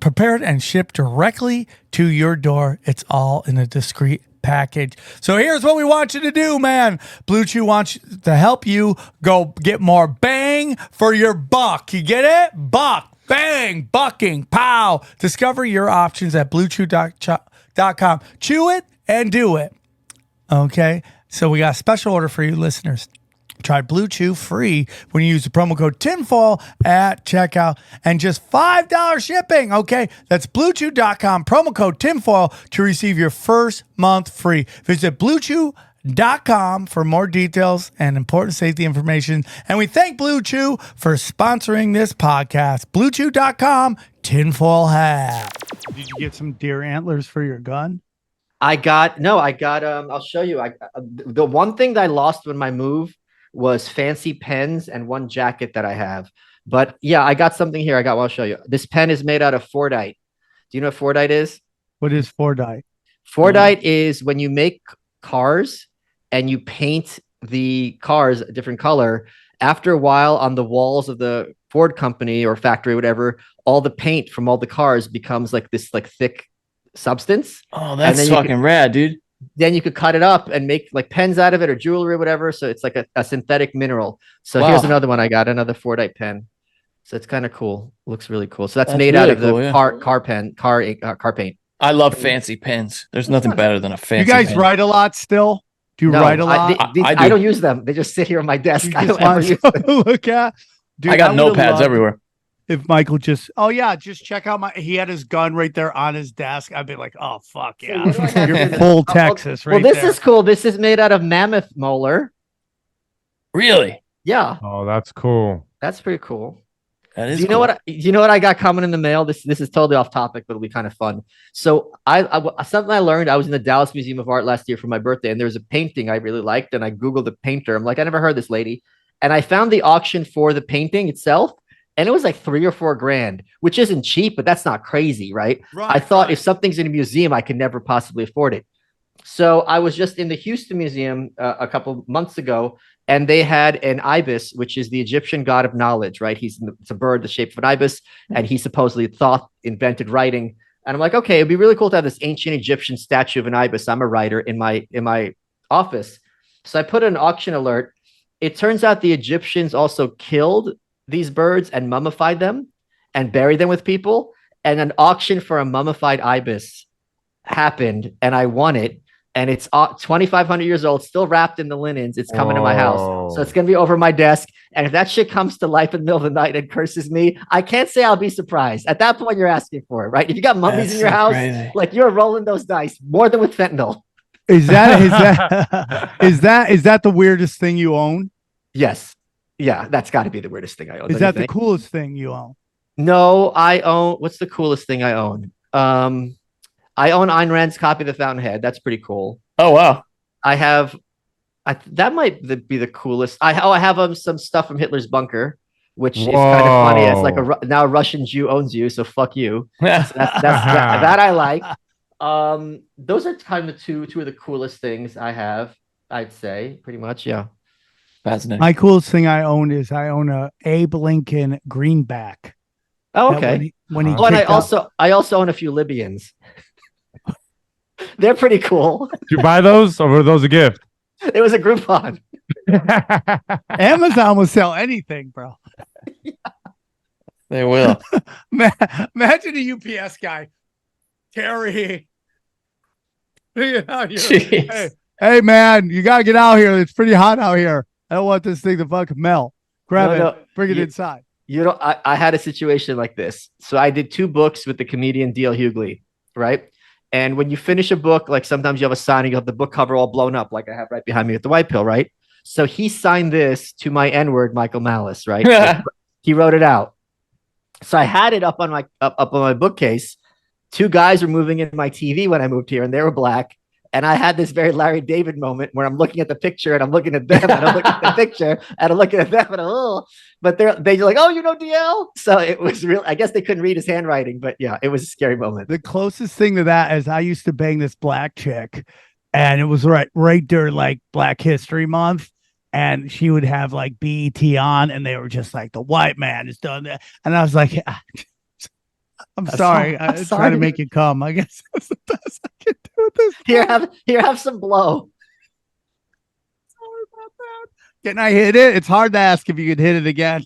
prepared and shipped directly to your door. It's all in a discreet package. So here's what we want you to do, man. Blue Chew wants to help you go get more bang for your buck. You get it? Buck, bang, bucking, pow. Discover your options at BlueChew.com. Chew it and do it. Okay, so we got a special order for you listeners. Try Blue Chew free when you use the promo code TINFOIL at checkout and just $5 shipping. Okay, that's BlueChew.com, promo code TINFOIL to receive your first month free. Visit BlueChew.com for more details and important safety information. And we thank Blue Chew for sponsoring this podcast. BlueChew.com, tinfoil hat. Did you get some deer antlers for your gun? I'll show you. The one thing that I lost when my move was fancy pens and one jacket that I have. But yeah, I got something here. I'll show you. This pen is made out of Fordite. Do you know what Fordite is? What is Fordite? Fordite is when you make cars and you paint the cars a different color. After a while, on the walls of the Ford company or factory, whatever, all the paint from all the cars becomes like this thick substance. Oh, that's fucking rad, dude. Then you could cut it up and make like pens out of it or jewelry or whatever. So it's like a synthetic mineral. So Wow. Here's another one I got, another Fordite pen. So it's kind of cool. Looks really cool. So that's made out of really the cool, car paint. I love fancy pens. There's nothing better than a fancy You guys pen. write a lot still? Do you write a lot? I don't use them. They just sit here on my desk. I don't ever use them. Look at. Dude, I got would've notepads loved everywhere. If Michael just check out he had his gun right there on his desk. I'd be like, oh fuck yeah, what do I have you're here? full Texas, right Well, this there. is cool. This is made out of mammoth molar. Really? Yeah, Oh, that's cool. that's pretty cool. That is Do you know what? You know what I got coming in the mail? This is totally off topic, but it'll be kind of fun. So something I learned. I was in the Dallas Museum of Art last year for my birthday, and there was a painting I really liked, and I googled the painter. I'm like, I never heard of this lady, and I found the auction for the painting itself, and it was like $3 or $4 grand, which isn't cheap, but that's not crazy, right? I thought if something's in a museum, I could never possibly afford it. So I was just in the Houston Museum a couple months ago, and they had an ibis, which is the Egyptian god of knowledge, right? It's a bird the shape of an ibis, and he supposedly invented writing. And I'm like, okay, it'd be really cool to have this ancient Egyptian statue of an ibis. I'm a writer in my office. So I put an auction alert. It turns out the Egyptians also killed these birds and mummified them and buried them with people. And an auction for a mummified ibis happened, and I won it. And it's 2,500 years old, still wrapped in the linens. It's coming to my house. So it's going to be over my desk. And if that shit comes to life in the middle of the night and curses me, I can't say I'll be surprised. At that point, you're asking for it, right? If you got mummies in your house, crazy. like you're rolling those dice more than with fentanyl. Is that the weirdest thing you own? Yes. Yeah, that's got to be the weirdest thing I own. Is that the coolest thing you own? No, I own. What's the coolest thing I own? I own Ayn Rand's copy of The Fountainhead. That's pretty cool. Oh wow! That might be the coolest. I have some stuff from Hitler's bunker, which is kind of funny. It's like now a Russian Jew owns you, so fuck you. So that I like. Those are kind of two of the coolest things I have. I'd say pretty much, yeah. Fascinating. My coolest thing I own a Abe Lincoln greenback. Oh, okay. When he and I also own a few Libyans. They're pretty cool. Did you buy those, or were those a gift? It was a Groupon. Amazon will sell anything, bro. They will. Imagine a UPS guy carrying Get out here. Jeez. Hey, man, you gotta get out here. It's pretty hot out here. I don't want this thing to fucking melt. Grab No, it, bring it you- inside. You know, I had a situation like this. So I did 2 books with the comedian D.L. Hughley, right? And when you finish a book, like sometimes you have a signing, you have the book cover all blown up, like I have right behind me with the white pill, right? So he signed this to my N-word, Michael Malice, right? He wrote it out. So I had it up on my bookcase. 2 guys were moving in my TV when I moved here, and they were black. And I had this very Larry David moment where I'm looking at the picture and I'm looking at them and I'm looking at the picture and I'm looking at them and but they're like, oh, you know DL? So it was real. I guess they couldn't read his handwriting, but yeah, it was a scary moment. The closest thing to that is I used to bang this black chick, and it was right during like Black History Month. And she would have like BET on, and they were just like, the white man has done that. And I was like, I'm sorry. I'm trying to make you come. I guess that's the best I can do with this. Here, have some blow. Sorry about that. Can I hit it? It's hard to ask if you could hit it again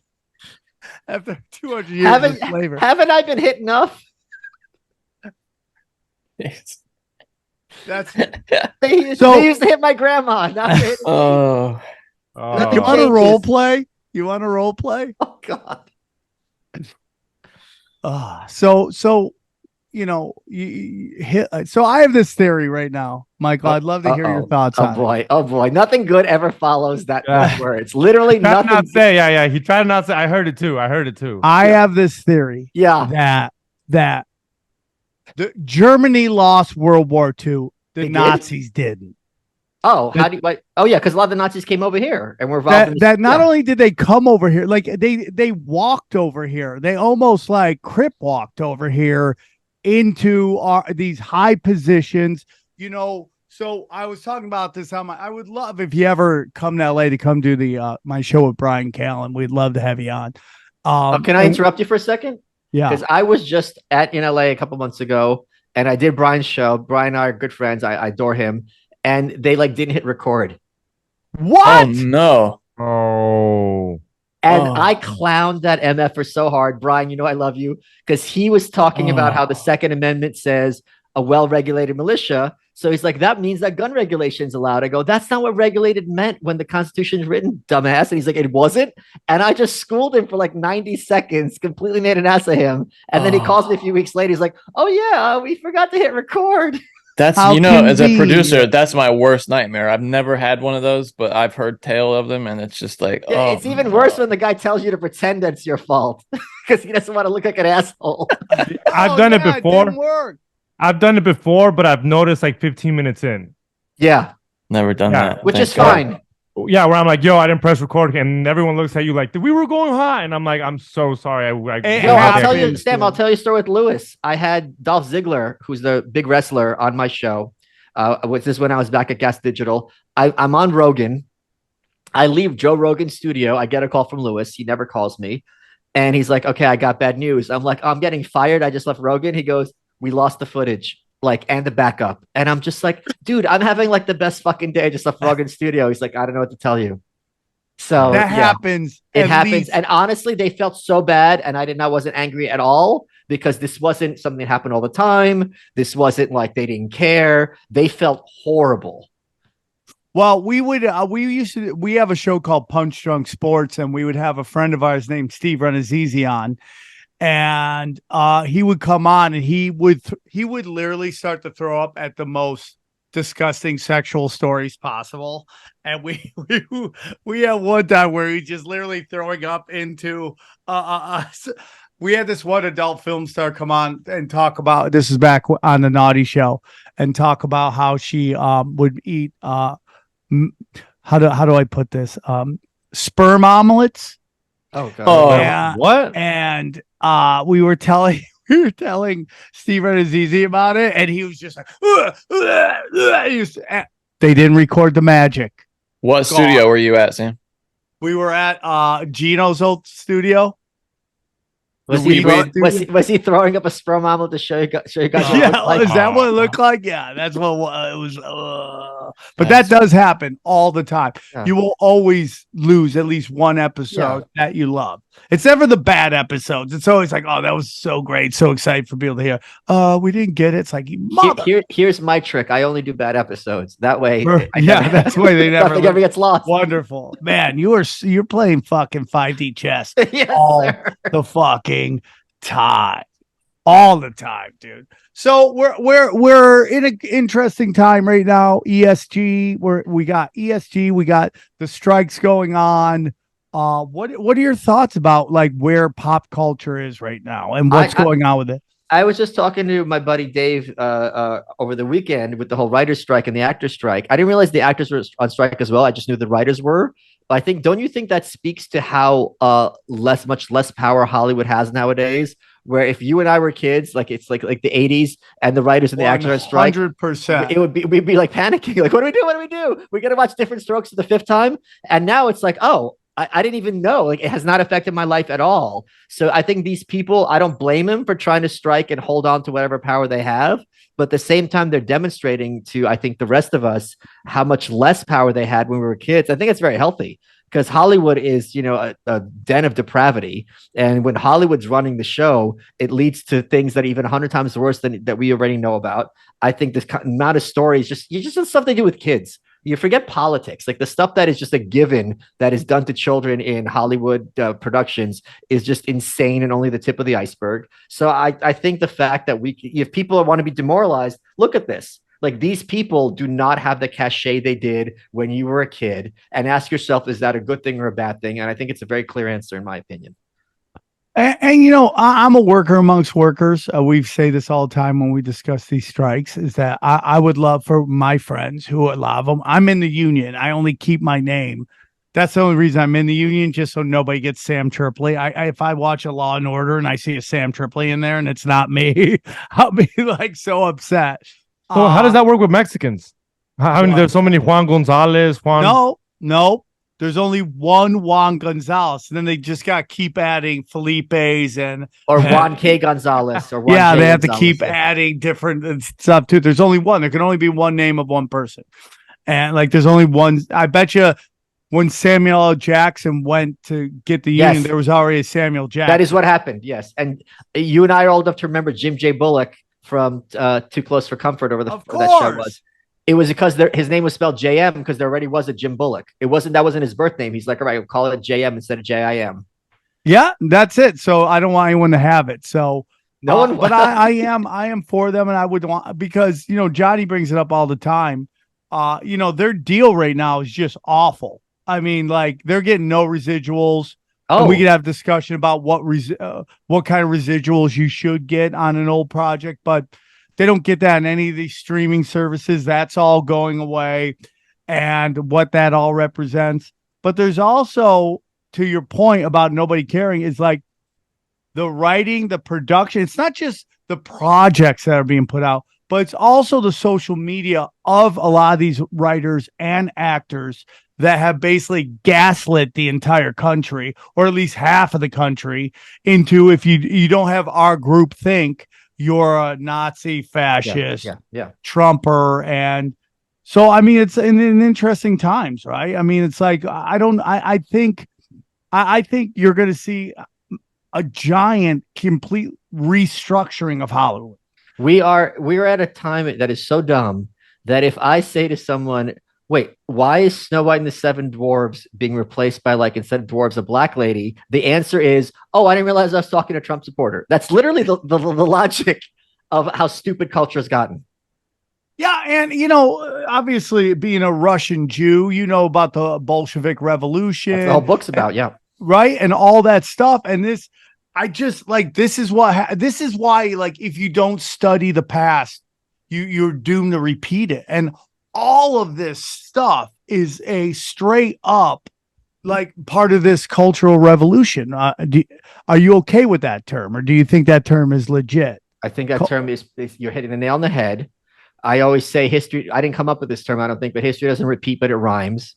after 200 years of flavor. Haven't I been hit enough? That's they used to hit my grandma. Not to hit me. Oh. You want to role play? You want to role play? Oh God. So you know, you hit. So I have this theory right now, Michael. I'd love to hear your thoughts on it. Oh boy, nothing good ever follows that words. Literally nothing. Not say, yeah. He tried not to say. I heard it too. I have this theory. Yeah. That Germany lost World War II. The Nazis didn't. Oh, how do you? Oh, yeah, because a lot of the Nazis came over here and were involved. Not only did they come over here, like they walked over here. They almost like Crip walked over here into these high positions. You know, so I was talking about this. I would love if you ever come to LA to come do the my show with Brian Callen. We'd love to have you on. Can I interrupt you for a second? Yeah, because I was just in LA a couple months ago, and I did Brian's show. Brian and I are good friends. I adore him. And they like didn't hit record. What? Oh no. Oh. And I clowned that MFer so hard. Brian, you know I love you, because he was talking about how the Second Amendment says a well-regulated militia. So he's like, that means that gun regulation's allowed. I go, that's not what regulated meant when the Constitution is written, dumbass. And he's like, it wasn't. And I just schooled him for like 90 seconds, completely made an ass of him. And then he calls me a few weeks later. He's like, oh yeah, we forgot to hit record. That's, as a producer, that's my worst nightmare. I've never had one of those, but I've heard tale of them, and it's just like, it's even worse when the guy tells you to pretend that's your fault because he doesn't want to look like an asshole. I've done it before. It didn't work. I've done it before, but I've noticed like 15 minutes in. Yeah. Never done that. Which is fine. Yeah, where I'm like, yo, I didn't press record, and everyone looks at you like, we were going high, and I'm like, I'm so sorry. I'll tell you, Sam. I'll tell you a story with Lewis. I had Dolph Ziggler, who's the big wrestler, on my show. This is when I was back at Gas Digital. I'm on Rogan. I leave Joe Rogan's studio. I get a call from Lewis. He never calls me, and he's like, "Okay, I got bad news." I'm like, "I'm getting fired. I just left Rogan." He goes, "We lost the footage." And the backup. And I'm just like, dude, I'm having like the best fucking day. I just left Rogan's studio. He's like, I don't know what to tell you. So that happens. It happens. And honestly, they felt so bad. And I wasn't angry at all, because this wasn't something that happened all the time. This wasn't like they didn't care. They felt horrible. Well, we have a show called Punch Drunk Sports, and we would have a friend of ours named Steve Renazizi on. And he would come on, and he would literally start to throw up at the most disgusting sexual stories possible. And we had one time where he just literally throwing up into we had this one adult film star come on and talk about, this is back on the Naughty Show, and talk about how she would eat how do I put this, sperm omelets. Oh God! What? And we were telling Steve Renazizi about it, and he was just like, they didn't record the magic. What studio were you at, Sam? We were at Gino's old studio. Was he throwing up a sperm omelet to show you guys? Yeah, is that what it looked like? Yeah, that's what it was. But that does happen all the time. Yeah. You will always lose at least one episode that you love. It's never the bad episodes. It's always like, oh, that was so great. So excited for people to hear. We didn't get it. It's like, you mother. Here's my trick. I only do bad episodes. That way, that's why they nothing ever gets lost. Wonderful, man. You're playing fucking 5D chess Yes, all sir. the fucking time, all the time, dude. So we're in an interesting time right now. ESG, we got ESG, we got the strikes going on. What are your thoughts about like where pop culture is right now and what's going on with it? I was just talking to my buddy Dave over the weekend with the whole writer's strike and the actor's strike. I didn't realize the actors were on strike as well. I just knew the writers were. But don't you think that speaks to how much less power Hollywood has nowadays? Where if you and I were kids, like it's like the 80s and the writers and the actors on strike, 100%. We'd be like panicking, like, what do we do? What do we do? We're gonna watch Different Strokes for the 5th time. And now it's like, oh, I didn't even know. Like, it has not affected my life at all. So I think these people, I don't blame them for trying to strike and hold on to whatever power they have. But at the same time, they're demonstrating to, I think, the rest of us how much less power they had when we were kids. I think it's very healthy because Hollywood is, a den of depravity. And when Hollywood's running the show, it leads to things that are even 100 times worse than that we already know about. I think this amount of stories, just stuff they do with kids. You forget politics, like the stuff that is just a given that is done to children in Hollywood productions is just insane and only the tip of the iceberg. So I think the fact that if people want to be demoralized, look at this. Like, these people do not have the cachet they did when you were a kid, and ask yourself, is that a good thing or a bad thing? And I think it's a very clear answer, in my opinion. And I'm a worker amongst workers. We say this all the time when we discuss these strikes, is that I would love for my friends, who a lot of them, I'm in the union. I only keep my name. That's the only reason I'm in the union, just so nobody gets Sam Tripoli. If I watch a Law and Order and I see a Sam Tripoli in there and it's not me, I'll be like so upset. So how does that work with Mexicans? How many? There's so many Juan Gonzalez. No. There's only one Juan Gonzalez, and then they just got to keep adding Felipes or Juan K. Gonzalez. Or Juan K. They have Gonzalez, to keep adding different stuff too. There's only one. There can only be one name of one person, and like there's only one. I bet you when Samuel L. Jackson went to get the union, there was already a Samuel Jackson. That is what happened. Yes, and you and I are old enough to remember Jim J. Bullock from Too Close for Comfort, or that show was. It was because his name was spelled JM because there already was a Jim Bullock. That wasn't his birth name. He's like, all right, we'll call it JM instead of JIM. Yeah, that's it. So I don't want anyone to have it. So no one, but I am for them, and I would want, because Johnny brings it up all the time. Their deal right now is just awful. I mean, like, they're getting no residuals. Oh, and we could have discussion about what kind of residuals you should get on an old project, but they don't get that in any of these streaming services. That's all going away, and what that all represents. But there's also, to your point about nobody caring, is like the writing, the production. It's not just the projects that are being put out, but it's also the social media of a lot of these writers and actors that have basically gaslit the entire country, or at least half of the country, into, if you don't have our group think, you're a Nazi, fascist, Trumper. And so, I mean, it's in interesting times, right? I mean, it's like, I think you're going to see a giant, complete restructuring of Hollywood. We're at a time that is so dumb that if I say to someone, wait, why is Snow White and the Seven Dwarves being replaced by, like, instead of dwarves, a black lady? The answer is, oh, I didn't realize I was talking to a Trump supporter. That's literally the logic of how stupid culture has gotten. Yeah, and, obviously, being a Russian Jew, about the Bolshevik Revolution. That's the whole book's about, right? And all that stuff. And this is why, like, if you don't study the past, you're doomed to repeat it. And all of this stuff is a straight up, like, part of this cultural revolution. Are you okay with that term, or do you think that term is legit? I think that term is you're hitting the nail on the head. I always say history. I didn't come up with this term, I don't think, but history doesn't repeat, but it rhymes.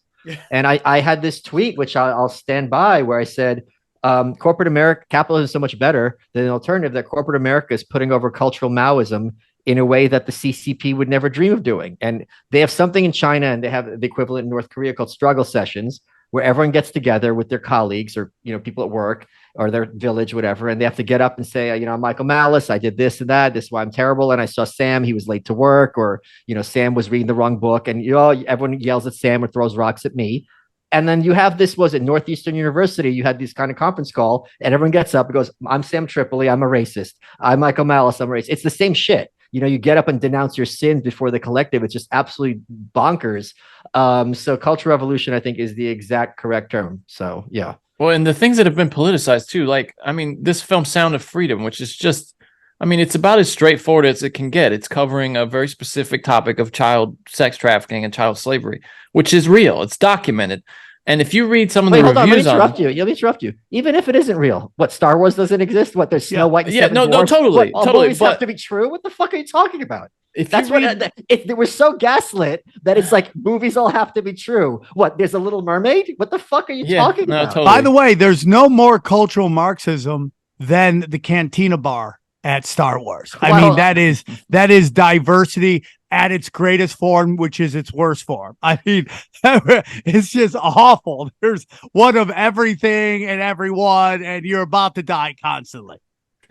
And I had this tweet, which I'll stand by, where I said, corporate America, capitalism is so much better than an alternative, that corporate America is putting over cultural Maoism in a way that the CCP would never dream of doing. And they have something in China, and they have the equivalent in North Korea called struggle sessions, where everyone gets together with their colleagues or people at work or their village, whatever, and they have to get up and say, I'm Michael Malice, I did this and that, this is why I'm terrible, and I saw Sam, he was late to work, or Sam was reading the wrong book, and everyone yells at Sam or throws rocks at me. And then you have this, was it Northeastern University? You had this kind of conference call, and everyone gets up and goes, I'm Sam Tripoli, I'm a racist. I'm Michael Malice, I'm a racist. It's the same shit. You get up and denounce your sins before the collective. It's just absolutely bonkers. So cultural revolution, I think, is the exact correct term. So, yeah. Well, and the things that have been politicized too, like, I mean, this film Sound of Freedom, which is just, I mean, it's about as straightforward as it can get. It's covering a very specific topic of child sex trafficking and child slavery, which is real. It's documented. And if you read some of the reviews let me interrupt you. Even if it isn't real, what, Star Wars doesn't exist? What, there's Snow White and Seven Dwarfs? Totally. All totally. movies have to be true? What the fuck are you talking about? They were so gaslit that it's like movies all have to be true. What? There's a Little Mermaid? What the fuck are you talking about? Totally. By the way, there's no more cultural Marxism than the Cantina bar at Star Wars. I mean, that is diversity at its greatest form, which is its worst form. I mean, it's just awful. There's one of everything and everyone, and you're about to die constantly.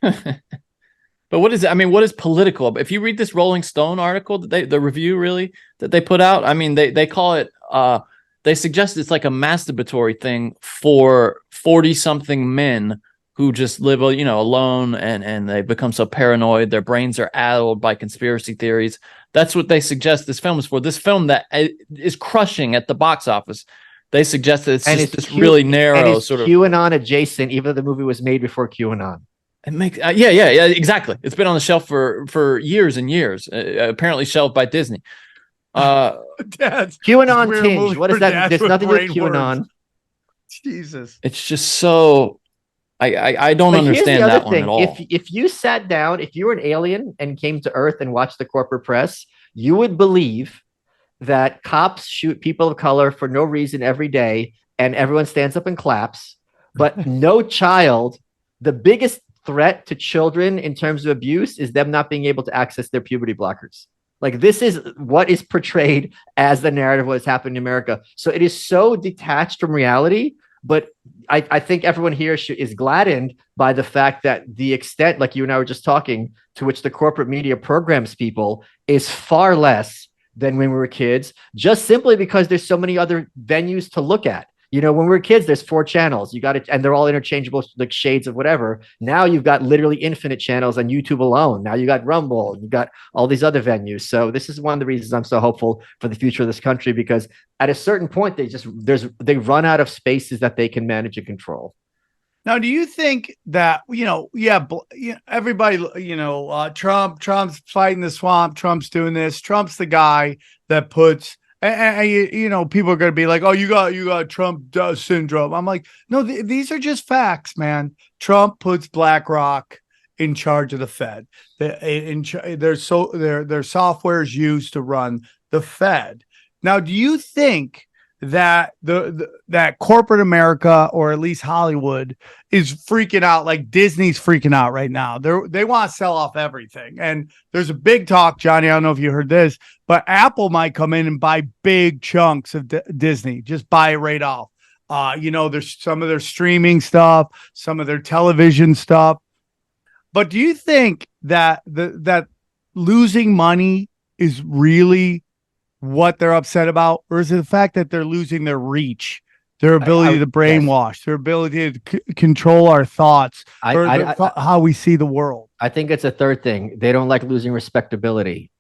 But what is it? I mean, what is political? If you read this Rolling Stone article, the review really that they put out, I mean, they call it, they suggest it's like a masturbatory thing for 40-something men who just live, alone, and they become so paranoid. Their brains are addled by conspiracy theories. That's what they suggest this film is for. This film that is crushing at the box office. They suggest that it's this really narrow sort of QAnon adjacent, even though the movie was made before QAnon. It makes yeah, exactly. It's been on the shelf for years and years. Apparently shelved by Disney. QAnon tinge. What is that? There's nothing with QAnon. Words. Jesus, it's just so. I don't understand that one at all. If you sat down, if you were an alien and came to Earth and watched the corporate press, you would believe that cops shoot people of color for no reason every day, and everyone stands up and claps. But no child, the biggest threat to children in terms of abuse is them not being able to access their puberty blockers. Like, this is what is portrayed as the narrative of what has happened in America. So it is so detached from reality. But I think everyone here is gladdened by the fact that the extent, like you and I were just talking, to which the corporate media programs people is far less than when we were kids, just simply because there's so many other venues to look at. When we were kids, there's 4 channels. You got it, and they're all interchangeable, like shades of whatever. Now you've got literally infinite channels on YouTube alone. Now you got Rumble, you got all these other venues. So this is one of the reasons I'm so hopeful for the future of this country, because at a certain point, they run out of spaces that they can manage and control. Now, do you think that, everybody, Trump's fighting the swamp, Trump's doing this, Trump's the guy that puts, and people are going to be like, oh, you got Trump syndrome. I'm like, no, these are just facts, man. Trump puts BlackRock in charge of the Fed. Their software is used to run the Fed. Now, do you think that that corporate America, or at least Hollywood, is freaking out like Disney's freaking out right now? They want to sell off everything. And there's a big talk, Johnny, I don't know if you heard this, but Apple might come in and buy big chunks of Disney, just buy it right off. There's some of their streaming stuff, some of their television stuff. But do you think that that losing money is really what they're upset about, or is it the fact that they're losing their reach, their ability to brainwash, their ability to control our thoughts, how we see the world? I think it's a third thing. They don't like losing respectability,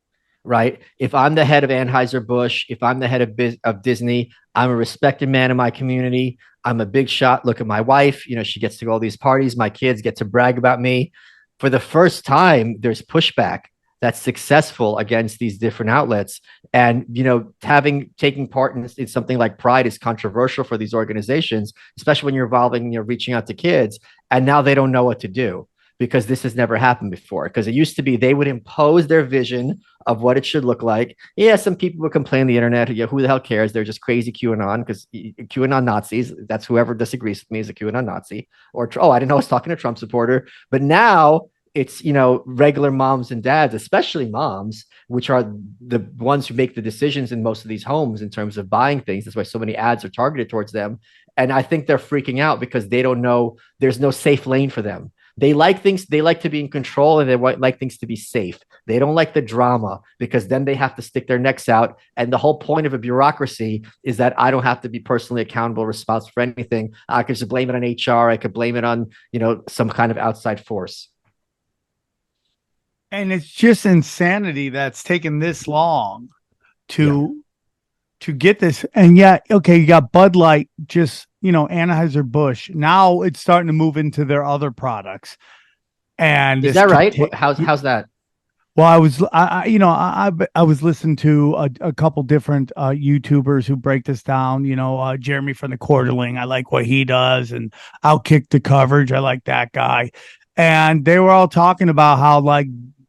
right? If I'm the head of Anheuser-Busch, if I'm the head of Disney, I'm a respected man in my community. I'm a big shot. Look at my wife. She gets to go to all these parties. My kids get to brag about me. For the first time, there's pushback that's successful against these different outlets. And, taking part in something like Pride is controversial for these organizations, especially when you're reaching out to kids. And now they don't know what to do, because this has never happened before. Because it used to be they would impose their vision of what it should look like. Yeah, some people would complain on the internet. Yeah, who the hell cares? They're just crazy QAnon, because QAnon Nazis, that's whoever disagrees with me is a QAnon Nazi. Or, I didn't know I was talking to a Trump supporter. But now it's, regular moms and dads, especially moms, which are the ones who make the decisions in most of these homes in terms of buying things. That's why so many ads are targeted towards them. And I think they're freaking out because they don't know, there's no safe lane for them. They like to be in control, and they like things to be safe. They don't like the drama because then they have to stick their necks out. And the whole point of a bureaucracy is that I don't have to be personally accountable, responsible for anything. I could just blame it on HR. I could blame it on, some kind of outside force. And it's just insanity that's taken this long to get this. And yet, okay, you got Bud Light, just, Anheuser-Busch. Now it's starting to move into their other products. And is that right? How's that? Well, I was listening to a couple different YouTubers who break this down. Jeremy from the Quarterling. I like what he does, and Outkick the Coverage. I like that guy. And they were all talking about how, like,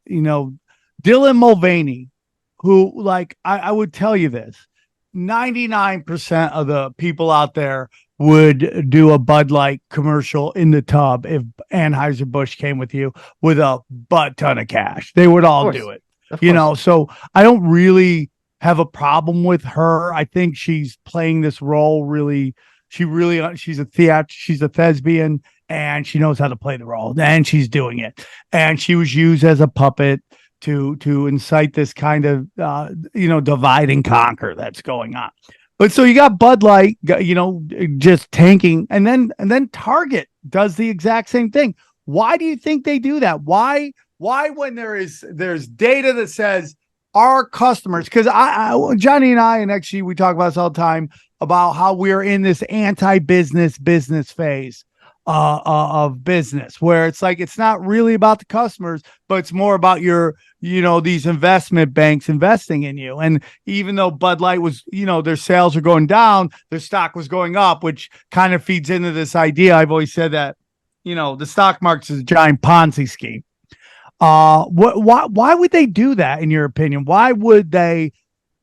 Dylan Mulvaney, who, like, I would tell you this, 99% of the people out there would do a Bud Light commercial in the tub if Anheuser-Busch came with you with a butt ton of cash. They would all do it, so I don't really have a problem with her. I think she's playing this role really. She's a thespian, and she knows how to play the role, and she's doing it. And she was used as a puppet to incite this kind of, divide and conquer that's going on. But so you got Bud Light, just tanking, and then Target does the exact same thing. Why do you think they do that? Why when there's data that says our customers, because Johnny and I, and actually we talk about this all the time, about how we're in this anti-business phase of business, where it's like, it's not really about the customers, but it's more about your, these investment banks investing in you. And even though Bud Light was, their sales are going down, their stock was going up, which kind of feeds into this idea. I've always said that, the stock market is a giant Ponzi scheme. Why would they do that, in your opinion? Why would they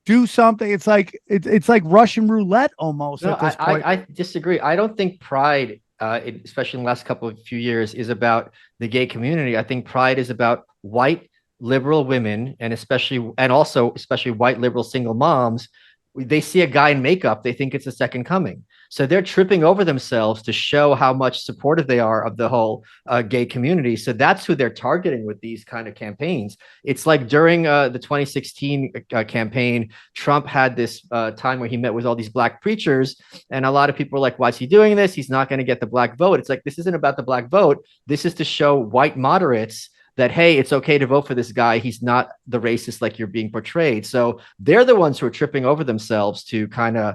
do something? It's like Russian roulette almost. No, at this point. I disagree. I don't think Pride, especially in the last few years, is about the gay community. I think Pride is about white liberal women, and especially white liberal single moms. They see a guy in makeup, they think it's a second coming. So they're tripping over themselves to show how much supportive they are of the whole gay community. So that's who they're targeting with these kind of campaigns. It's like during the 2016 campaign, Trump had this time where he met with all these black preachers, and a lot of people were like, why is he doing this? He's not going to get the black vote. It's like, this isn't about the black vote. This is to show white moderates that, hey, it's okay to vote for this guy. He's not the racist like you're being portrayed. So they're the ones who are tripping over themselves to kind of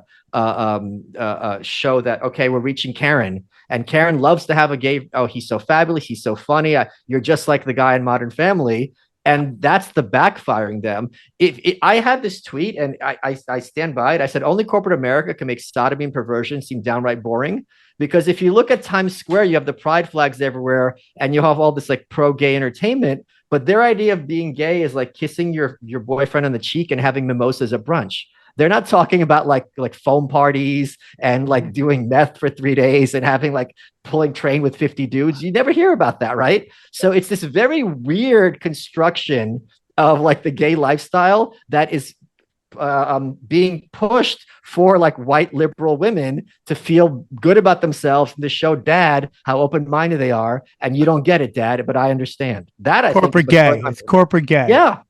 show that, okay, we're reaching Karen. And Karen loves to have a gay, oh, he's so fabulous, he's so funny. You're just like the guy in Modern Family. And that's the backfiring them. I had this tweet, and I stand by it. I said, only corporate America can make sodomy and perversion seem downright boring. Because if you look at Times Square, you have the pride flags everywhere, and you have all this like pro-gay entertainment. But their idea of being gay is like kissing your boyfriend on the cheek and having mimosas at brunch. They're not talking about like foam parties and like doing meth for 3 days and having like pulling train with 50 dudes. You never hear about that, right? So it's this very weird construction of like the gay lifestyle that is being pushed for like white liberal women to feel good about themselves and to show dad how open-minded they are. And you don't get it, dad, but I understand that. I corporate gay. It's corporate gay. Yeah.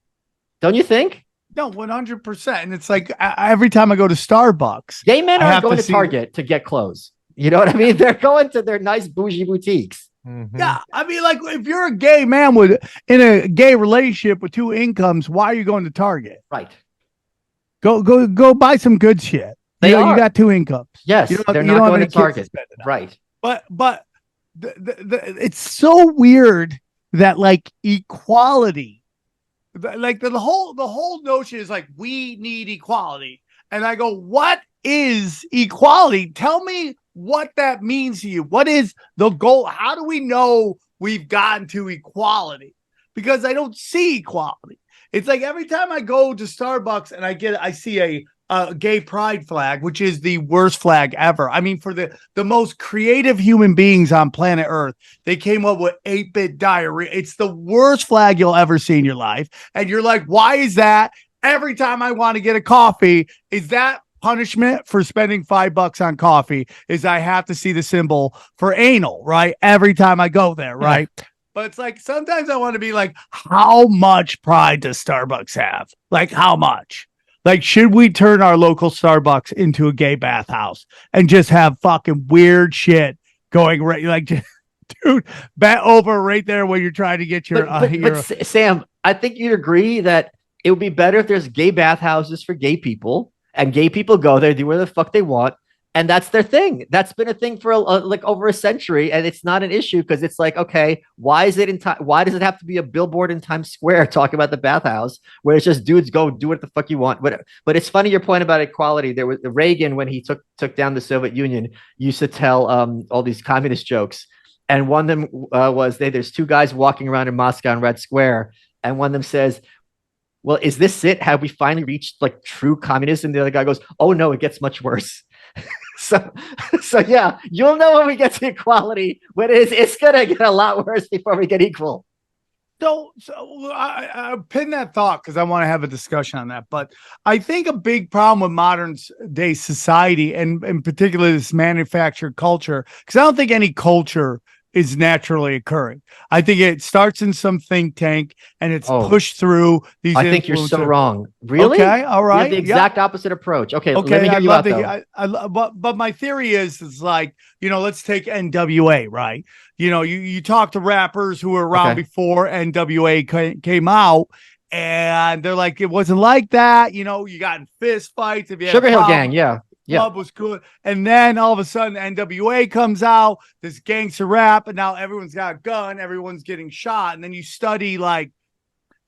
Don't you think? No, 100%. And it's like every time I go to Starbucks, gay men aren't going to Target to get clothes. You know what I mean? They're going to their nice bougie boutiques. Mm-hmm. Yeah, I mean, like, if you're a gay man in a gay relationship with two incomes, why are you going to Target? Right. Go buy some good shit. You got two incomes. Yes, they're not going to Target. Right. But it's so weird that like equality, like the whole notion is like, we need equality. And I go, what is equality? Tell me what that means to you. What is the goal? How do we know we've gotten to equality? Because I don't see equality. It's like every time I go to Starbucks and I see a gay pride flag, which is the worst flag ever. I mean, for the most creative human beings on planet Earth, they came up with 8-bit diarrhea. It's the worst flag you'll ever see in your life. And you're like, why is that? Every time I want to get a coffee, is that punishment for spending $5 on coffee? Is I have to see the symbol for anal, right? Every time I go there, right? But it's like, sometimes I want to be like, how much pride does Starbucks have? Like, how much? Like, should we turn our local Starbucks into a gay bathhouse and just have fucking weird shit going right? Like, dude, bet over right there when you're trying to get your. But Sam, I think you'd agree that it would be better if there's gay bathhouses for gay people, and gay people go there, do whatever the fuck they want, and that's their thing. That's been a thing for like over a century, and it's not an issue because it's like, okay, why is it in time? Why does it have to be a billboard in Times Square talking about the bathhouse where it's just dudes go do what the fuck you want? But it's funny your point about equality. There was Reagan, when he took down the Soviet Union, used to tell all these communist jokes, and one of them was there's two guys walking around in Moscow in Red Square, and one of them says, well, is this it? Have we finally reached like true communism? The other guy goes, oh no, it gets much worse. So yeah, you'll know when we get to equality, when it's gonna get a lot worse before we get equal. So I pin that thought because I want to have a discussion on that. But I think a big problem with modern day society, and in particular this manufactured culture, because I don't think any culture is naturally occurring. I think it starts in some think tank and it's pushed through these. I think you're so wrong. Really? Okay. All right. You have the exact opposite approach. Okay. Okay. Let me hear you out, though. But my theory is like, let's take NWA, right? You talk to rappers who were around before NWA came out, and they're like, it wasn't like that. You got in fist fights. If you Sugar Hill Gang. Yeah. Club was cool. And then all of a sudden NWA comes out, this gangster rap, and now everyone's got a gun, everyone's getting shot. And then you study like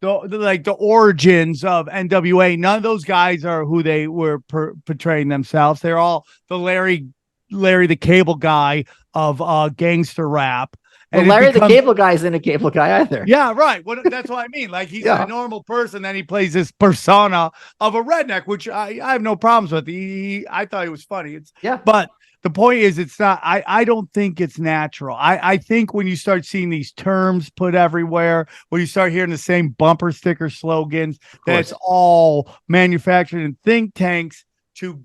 the origins of NWA. None of those guys are who they were portraying themselves. They're all the Larry the Cable Guy of gangster rap. And Larry the Cable Guy isn't a cable guy either. Yeah, right. That's what I mean. Like, he's a normal person, then he plays this persona of a redneck, which I have no problems with. I thought he was funny. But the point is, it's not. I don't think it's natural. I think when you start seeing these terms put everywhere, when you start hearing the same bumper sticker slogans, that it's all manufactured in think tanks to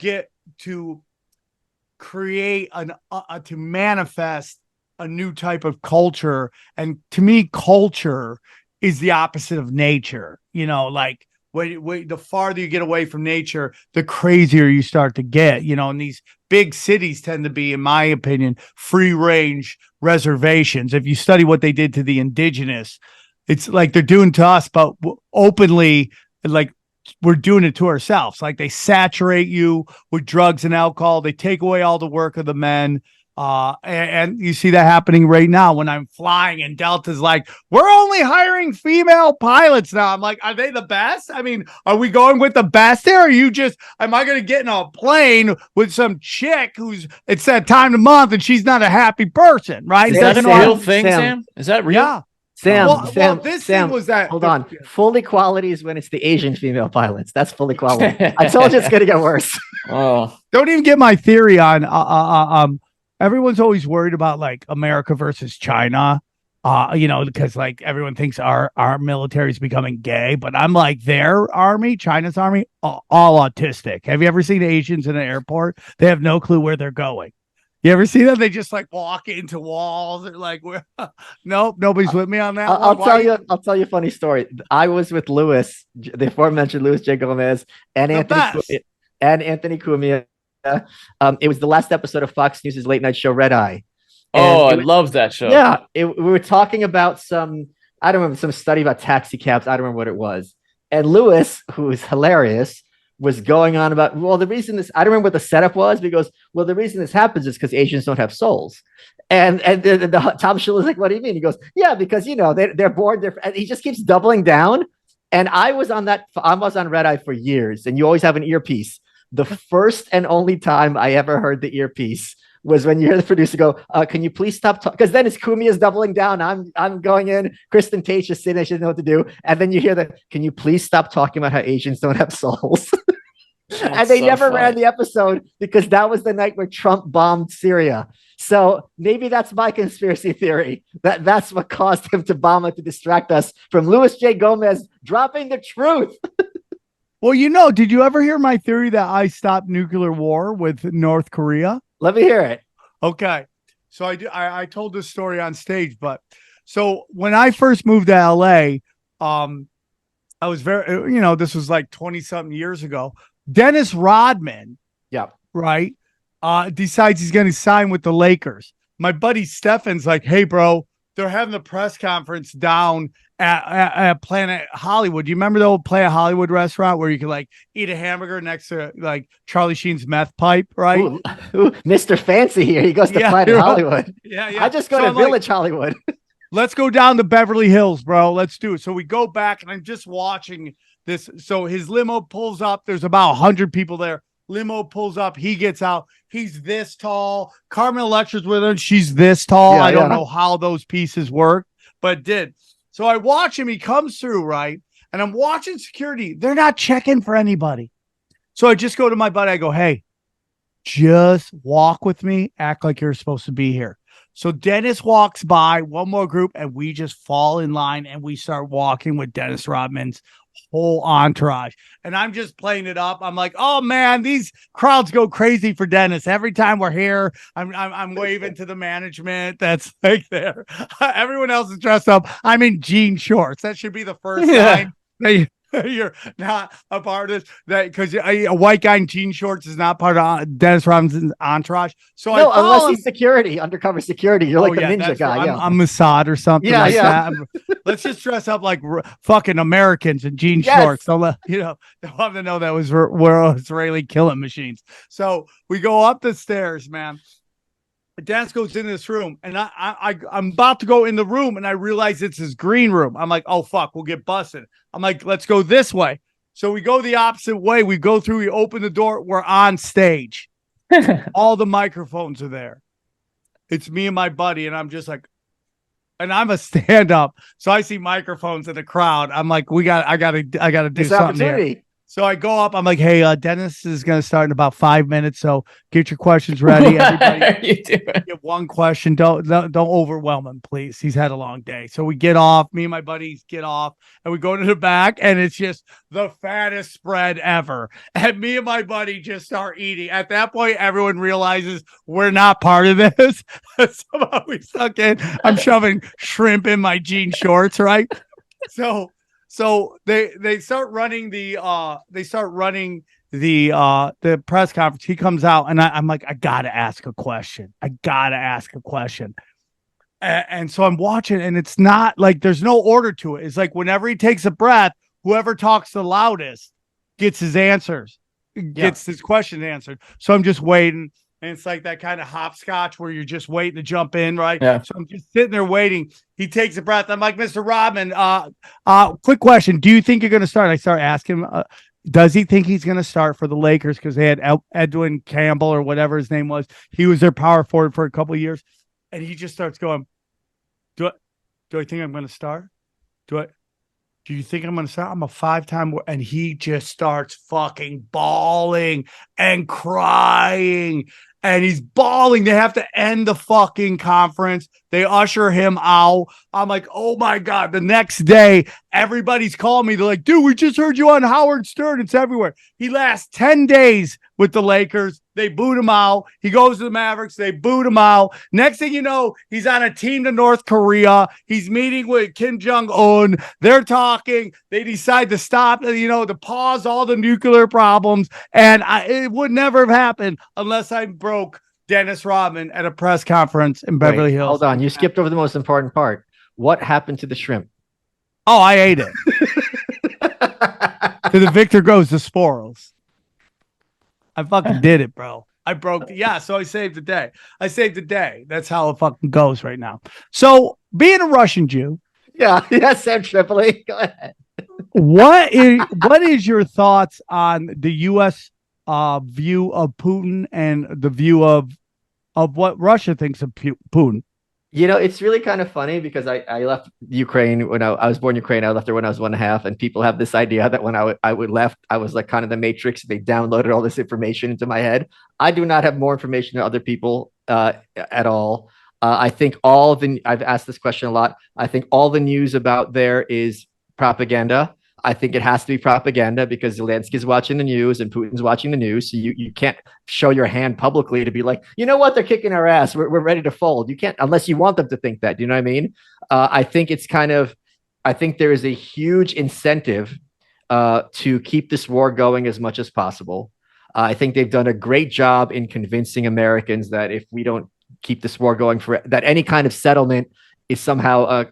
create to manifest a new type of culture. And to me, culture is the opposite of nature. Like when the farther you get away from nature, the crazier you start to get. And these big cities tend to be, in my opinion, free range reservations. If you study what they did to the indigenous, it's like they're doing to us, but openly, like we're doing it to ourselves. Like, they saturate you with drugs and alcohol. They take away all the work of the men. And you see that happening right now when I'm flying, and Delta's like, we're only hiring female pilots now. I'm like, are they the best? I mean, are we going with the best there? Or am I going to get in a plane with some chick it's that time of month and she's not a happy person, right? Is that a real thing, Sam? Is that real? Yeah. Sam, thing was that. Hold on. Full equality is when it's the Asian female pilots. That's full equality. I told you it's going to get worse. Oh, don't even get my theory on, everyone's always worried about like America versus China, because like everyone thinks our military is becoming gay, but I'm like, their army, China's army, all autistic. Have you ever seen Asians in an airport? They have no clue where they're going. You ever see that? They just like walk into walls. They're like, nope, nobody's with me on that. I'll tell you a funny story. I was with Louis, the aforementioned Louis J. Gomez, and Anthony Cumia. It was the last episode of Fox News' late night show Red Eye. I love that show. Yeah, we were talking about some study about taxi cabs. I don't remember what it was. And Louis, who is hilarious, was going on about, the reason this, I don't remember what the setup was, but he goes, the reason this happens is because Asians don't have souls. And the Tom Schuler's like, what do you mean? He goes, yeah, because, they're bored. And he just keeps doubling down. And I was on Red Eye for years, and you always have an earpiece. The first and only time I ever heard the earpiece was when you hear the producer go, can you please stop talking? Because then it's Kumia's doubling down. I'm going in. Kristen Tate's just sitting there. She doesn't know what to do. And then you hear can you please stop talking about how Asians don't have souls? And they never ran the episode because that was the night where Trump bombed Syria. So maybe that's my conspiracy theory, that that's what caused him to bomb it, to distract us from Louis J. Gomez dropping the truth. Well, did you ever hear my theory that I stopped nuclear war with North Korea? Let me hear it. Okay. So I told this story on stage, but so when I first moved to LA, I was very, this was like 20 something years ago. Dennis Rodman, right, decides he's going to sign with the Lakers. My buddy Stefan's like, hey, bro, they're having the press conference down at Planet Hollywood. Do you remember the old Planet Hollywood restaurant where you could like eat a hamburger next to like Charlie Sheen's meth pipe, right? Ooh, Mr. Fancy here. He goes to Planet Hollywood. Yeah. I just go to Village Hollywood. Let's go down to Beverly Hills, bro. Let's do it. So we go back, and I'm just watching this. So his limo pulls up. There's about 100 people there. Limo pulls up. He gets out. He's this tall. Carmen Electra's with him. She's this tall. I don't know how those pieces work, but it did. So I watch him. He comes through, right? And I'm watching security. They're not checking for anybody. So I just go to my buddy. I go, hey, just walk with me. Act like you're supposed to be here. So Dennis walks by, one more group, and we just fall in line and we start walking with Dennis Rodman's whole entourage. And I'm just playing it up. I'm like, oh man, these crowds go crazy for Dennis. Every time we're here, I'm waving to the management that's like there. Everyone else is dressed up. I'm in jean shorts. That should be the first sign. You're not a part of this, that because a white guy in jean shorts is not part of Dennis Rodman's entourage. So unless he's security, undercover security, you're like the ninja guy. I'm Mossad or something like that. Let's just dress up like fucking Americans in jean shorts. They'll have to know that we're Israeli killing machines. So we go up the stairs, man. Dennis goes into this room, and I'm about to go in the room, and I realize it's his green room. I'm like, oh, fuck, we'll get busted. I'm like, let's go this way. So we go the opposite way. We go through, we open the door. We're on stage. All the microphones are there. It's me and my buddy, and I'm just like, and I'm a stand-up. So I see microphones in the crowd. I'm like, I gotta do something here. So I go up. I'm like, hey, Dennis is going to start in about 5 minutes. So get your questions ready. Everybody, get one question. Don't overwhelm him, please. He's had a long day. So we get off. Me and my buddies get off, and we go to the back, and it's just the fattest spread ever. And me and my buddy just start eating. At that point, everyone realizes we're not part of this. Somehow we suck in. I'm shoving shrimp in my jean shorts, right? So they start running the press conference. He comes out, and I'm like, I gotta ask a question. And so I'm watching, and it's not like there's no order to it. It's like whenever he takes a breath, whoever talks the loudest gets his question answered. So I'm just waiting. And it's like that kind of hopscotch where you're just waiting to jump in, right? Yeah. So I'm just sitting there waiting. He takes a breath. I'm like, Mr. Rodman, quick question. Do you think you're going to start? I start asking him, does he think he's going to start for the Lakers? Because they had Edwin Campbell or whatever his name was. He was their power forward for a couple of years. And he just starts going, do I think I'm going to start? Do you think I'm going to start? I'm a 5-time. And he just starts fucking bawling and crying. And he's bawling. They have to end the fucking conference. They usher him out. I'm like, oh my God. The next day, everybody's calling me. They're like, dude, we just heard you on Howard Stern. It's everywhere. He lasts 10 days with the Lakers. They boot him out. He goes to the Mavericks. They boot him out. Next thing you know, he's on a team to North Korea. He's meeting with Kim Jong-un. They're talking. They decide to stop, to pause all the nuclear problems. And it would never have happened unless I broke Dennis Rodman at a press conference in Beverly Hills. Hold on. You skipped over the most important part. What happened to the shrimp? Oh, I ate it. To the victor goes the spoils. I fucking did it, bro. I broke. So I saved the day. That's how it fucking goes right now. So being a Russian Jew. Yeah, Sam Tripoli. Go ahead. What is your thoughts on the U.S. View of Putin and the view of what Russia thinks of Putin? It's really kind of funny because I left Ukraine when I was born in Ukraine. I left there when I was 1.5, and people have this idea that when I would left, I was like kind of the Matrix. They downloaded all this information into my head. I do not have more information than other people at all. I think I've asked this question a lot. I think all the news about there is propaganda. I think it has to be propaganda because Zelensky's watching the news and Putin's watching the news. So you can't show your hand publicly to be like, you know what, they're kicking our ass. We're ready to fold. You can't unless you want them to think that. Do you know what I mean? I think I think there is a huge incentive to keep this war going as much as possible. I think they've done a great job in convincing Americans that if we don't keep this war going that any kind of settlement is somehow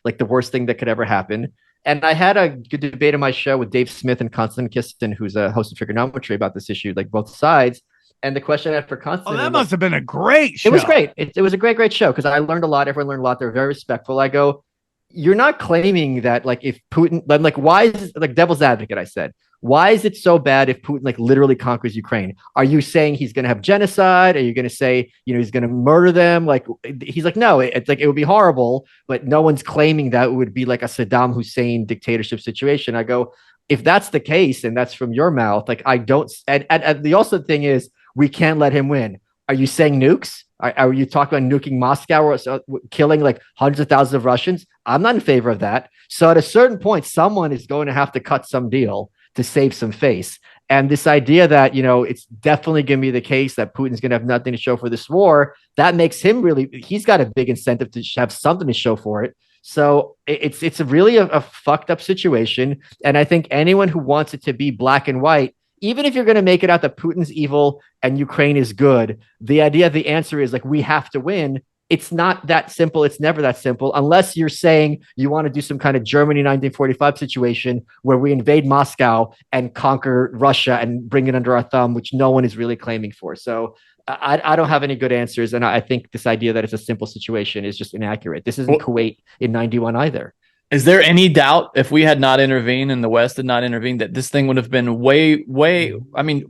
like the worst thing that could ever happen. And I had a good debate on my show with Dave Smith and Konstantin Kissin, who's a host of Trigonometry, about this issue, like both sides. And the question I had for Konstantin, that must have been a great show. It was great. It was a great show because I learned a lot. Everyone learned a lot. They're very respectful. I go, you're not claiming that like if Putin, like why is like devil's advocate? I said, why is it so bad if Putin like literally conquers Ukraine? Are you saying he's going to have genocide? Are you going to say, he's going to murder them? Like he's like, no, it's like it would be horrible, but no one's claiming that it would be like a Saddam Hussein dictatorship situation. I go, if that's the case and that's from your mouth, like I don't. And the also thing is, we can't let him win. Are you saying nukes? Are you talking about nuking Moscow or killing like hundreds of thousands of Russians? I'm not in favor of that. So at a certain point, someone is going to have to cut some deal to save some face. And this idea that, it's definitely going to be the case that Putin's going to have nothing to show for this war, that makes him he's got a big incentive to have something to show for it. So it's really a fucked up situation. And I think anyone who wants it to be black and white, even if you're going to make it out that Putin's evil and Ukraine is good, the idea, the answer is like, we have to win. It's not that simple. It's never that simple, unless you're saying you want to do some kind of Germany 1945 situation where we invade Moscow and conquer Russia and bring it under our thumb, which no one is really claiming for. So I don't have any good answers. And I think this idea that it's a simple situation is just inaccurate. This isn't Kuwait in 91 either. Is there any doubt if we had not intervened and the West had not intervened that this thing would have been way,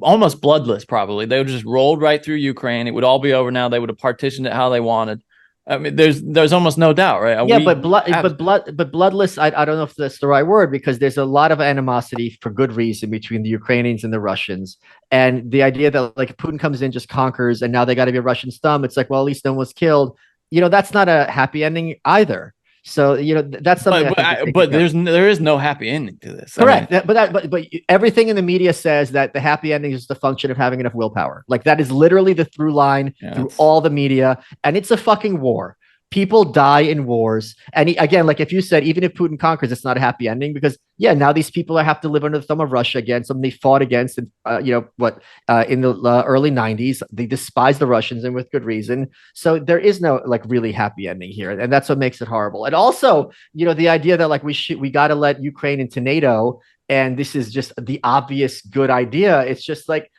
almost bloodless bloodless? They would have just rolled right through Ukraine. It would all be over now. They would have partitioned it how they wanted. I mean, there's almost no doubt, right? Yeah, but bloodless. I don't know if that's the right word because there's a lot of animosity for good reason between the Ukrainians and the Russians. And the idea that like Putin comes in, just conquers, and now they got to be a Russian's thumb. It's like, well, at least no one was killed. That's not a happy ending either. So that's something. But there is no happy ending to this. Correct. But everything in the media says that the happy ending is just a function of having enough willpower. Like that is literally the through line through all the media, and it's a fucking war. People die in wars, and again, like if you said, even if Putin conquers, it's not a happy ending because now these people have to live under the thumb of Russia again. Something they fought against, and in the early 90s, they despise the Russians, and with good reason. So there is no like really happy ending here, and that's what makes it horrible. And also, the idea that like we got to let Ukraine into NATO, and this is just the obvious good idea. It's just like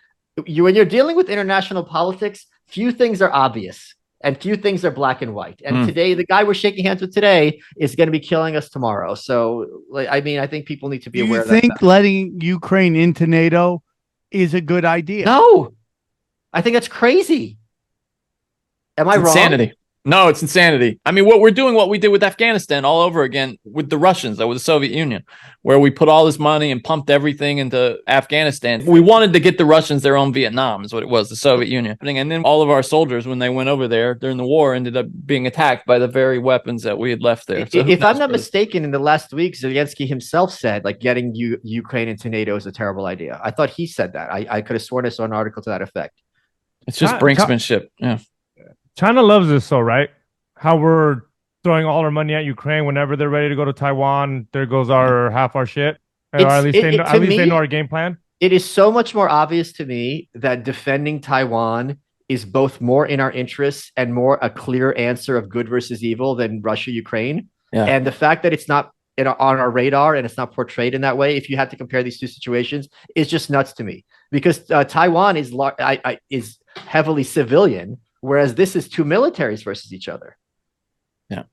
when you're dealing with international politics, few things are obvious. And few things are black and white. And today, the guy we're shaking hands with today is going to be killing us tomorrow. So, I think people need to be aware of that. Do you think letting Ukraine into NATO is a good idea? No. I think that's crazy. Am I wrong? Insanity. No, it's insanity. I mean, what we did with Afghanistan all over again with the Russians, with the Soviet Union, where we put all this money and pumped everything into Afghanistan. We wanted to get the Russians their own Vietnam is what it was, the Soviet Union. And then all of our soldiers, when they went over there during the war, ended up being attacked by the very weapons that we had left there. So if I'm not mistaken, in the last week, Zelensky himself said, like, getting Ukraine into NATO is a terrible idea. I thought he said that. I could have sworn I saw an article to that effect. It's just brinksmanship. Yeah. China loves this, so right? How we're throwing all our money at Ukraine whenever they're ready to go to Taiwan. There goes half our shit. Or at least they know our game plan. It is so much more obvious to me that defending Taiwan is both more in our interests and more a clear answer of good versus evil than Russia, Ukraine. Yeah. And the fact that it's not on our radar and it's not portrayed in that way, if you had to compare these two situations, is just nuts to me. Because Taiwan is heavily civilian, whereas this is two militaries versus each other. Yeah.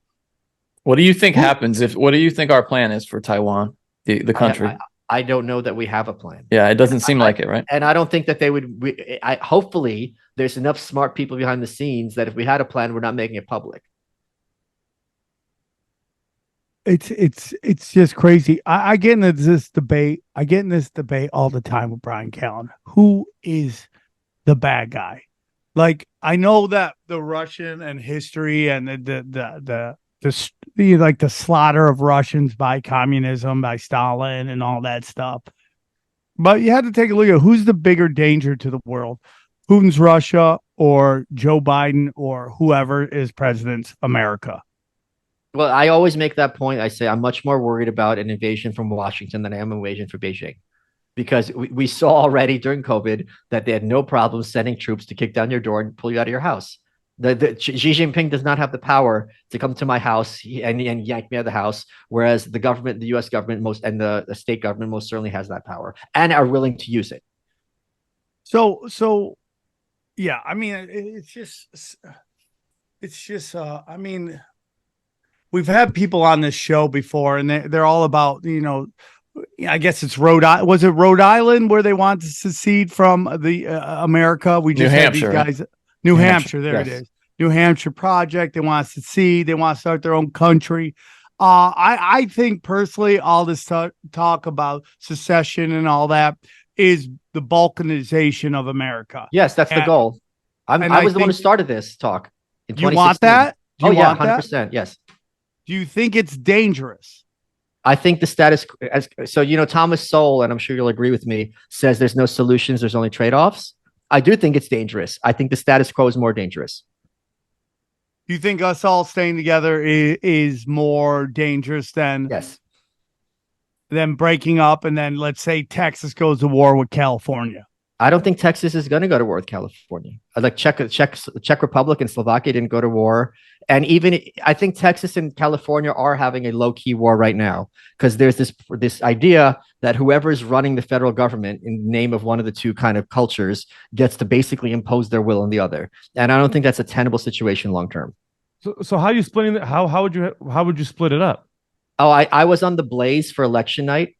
What do you think happens what do you think our plan is for Taiwan, the country? I don't know that we have a plan. Yeah, it doesn't seem like it, right? And I don't think that they would. Hopefully, there's enough smart people behind the scenes that if we had a plan, we're not making it public. it's just crazy. I get in this debate. I get in this debate all the time with Brian Callen. Who is the bad guy? Like, I know that the Russian and history and like the slaughter of Russians by communism, by Stalin, and all that stuff. But you had to take a look at who's the bigger danger to the world: Putin's Russia or Joe Biden or whoever is president's America. Well, I always make that point. I say I'm much more worried about an invasion from Washington than I am an invasion from Beijing. Because we saw already during COVID that they had no problem sending troops to kick down your door and pull you out of your house. Xi Jinping does not have the power to come to my house and yank me out of the house, whereas the government, the U.S. government, and the state government most certainly has that power and are willing to use it. So, yeah. I mean, I mean, we've had people on this show before, and they're all about, I guess it's Rhode Island. Was it Rhode Island where they want to secede from the America? We just had these guys. New Hampshire, there yes. It is. New Hampshire project. They want to secede. They want to start their own country. I think personally, all this talk about secession and all that is the balkanization of America. Yes, that's the goal. I was the one who started this talk in 2016. You want that? Oh yeah, 100%. Yes. Do you think it's dangerous? I think the status. So Thomas Sowell, and I'm sure you'll agree with me, says there's no solutions. There's only trade-offs. I do think it's dangerous. I think the status quo is more dangerous. You think us all staying together is more dangerous than breaking up, and then let's say Texas goes to war with California? I don't think Texas is going to go to war with California. Like Czech Republic and Slovakia didn't go to war. And even I think Texas and California are having a low-key war right now because there's this idea that whoever is running the federal government in the name of one of the two kind of cultures gets to basically impose their will on the other. And I don't think that's a tenable situation long term. So how are you splitting it? How would you split it up? Oh, I was on the Blaze for election night,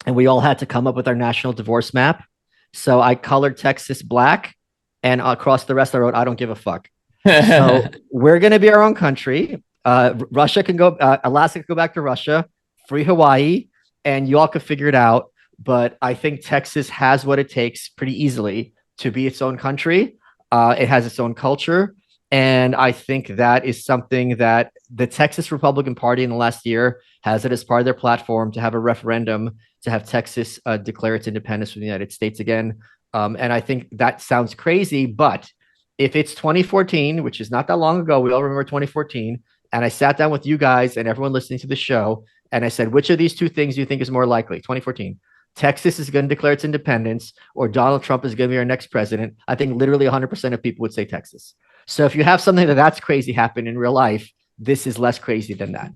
and we all had to come up with our national divorce map. So I colored Texas black, and across the rest I wrote, "I don't give a fuck." So we're going to be our own country. Russia can go, Alaska can go back to Russia, free Hawaii, and you all could figure it out. But I think Texas has what it takes pretty easily to be its own country. It has its own culture. And I think that is something that the Texas Republican Party in the last year has it as part of their platform to have a referendum to have Texas declare its independence from the United States again. And I think that sounds crazy, but if it's 2014, which is not that long ago, we all remember 2014, and I sat down with you guys and everyone listening to the show, and I said, which of these two things do you think is more likely? 2014, Texas is going to declare its independence, or Donald Trump is going to be our next president. I think literally 100% of people would say Texas. So if you have something that's crazy happen in real life, this is less crazy than that.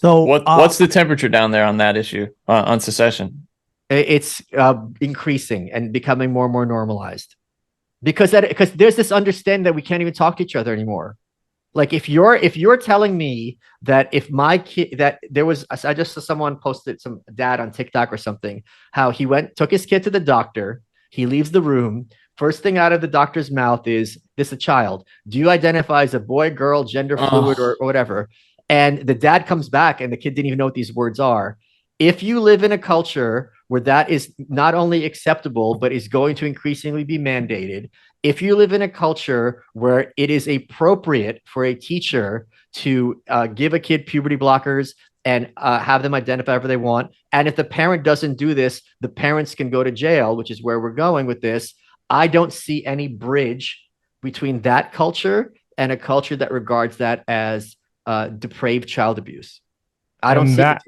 So what's the temperature down there on that issue, on secession? It's increasing and becoming more and more normalized. Because there's this understanding that we can't even talk to each other anymore. Like if you're telling me that if my kid, that there was, I just saw someone posted, some dad on TikTok or something, how he took his kid to the doctor, he leaves the room, first thing out of the doctor's mouth is, "This a child. Do you identify as a boy, girl, gender fluid, or whatever?" And the dad comes back and the kid didn't even know what these words are. If you live in a culture where that is not only acceptable, but is going to increasingly be mandated, if you live in a culture where it is appropriate for a teacher to give a kid puberty blockers and have them identify whatever they want, and if the parent doesn't do this, the parents can go to jail, which is where we're going with this. I don't see any bridge between that culture and a culture that regards that as depraved child abuse. I don't see that.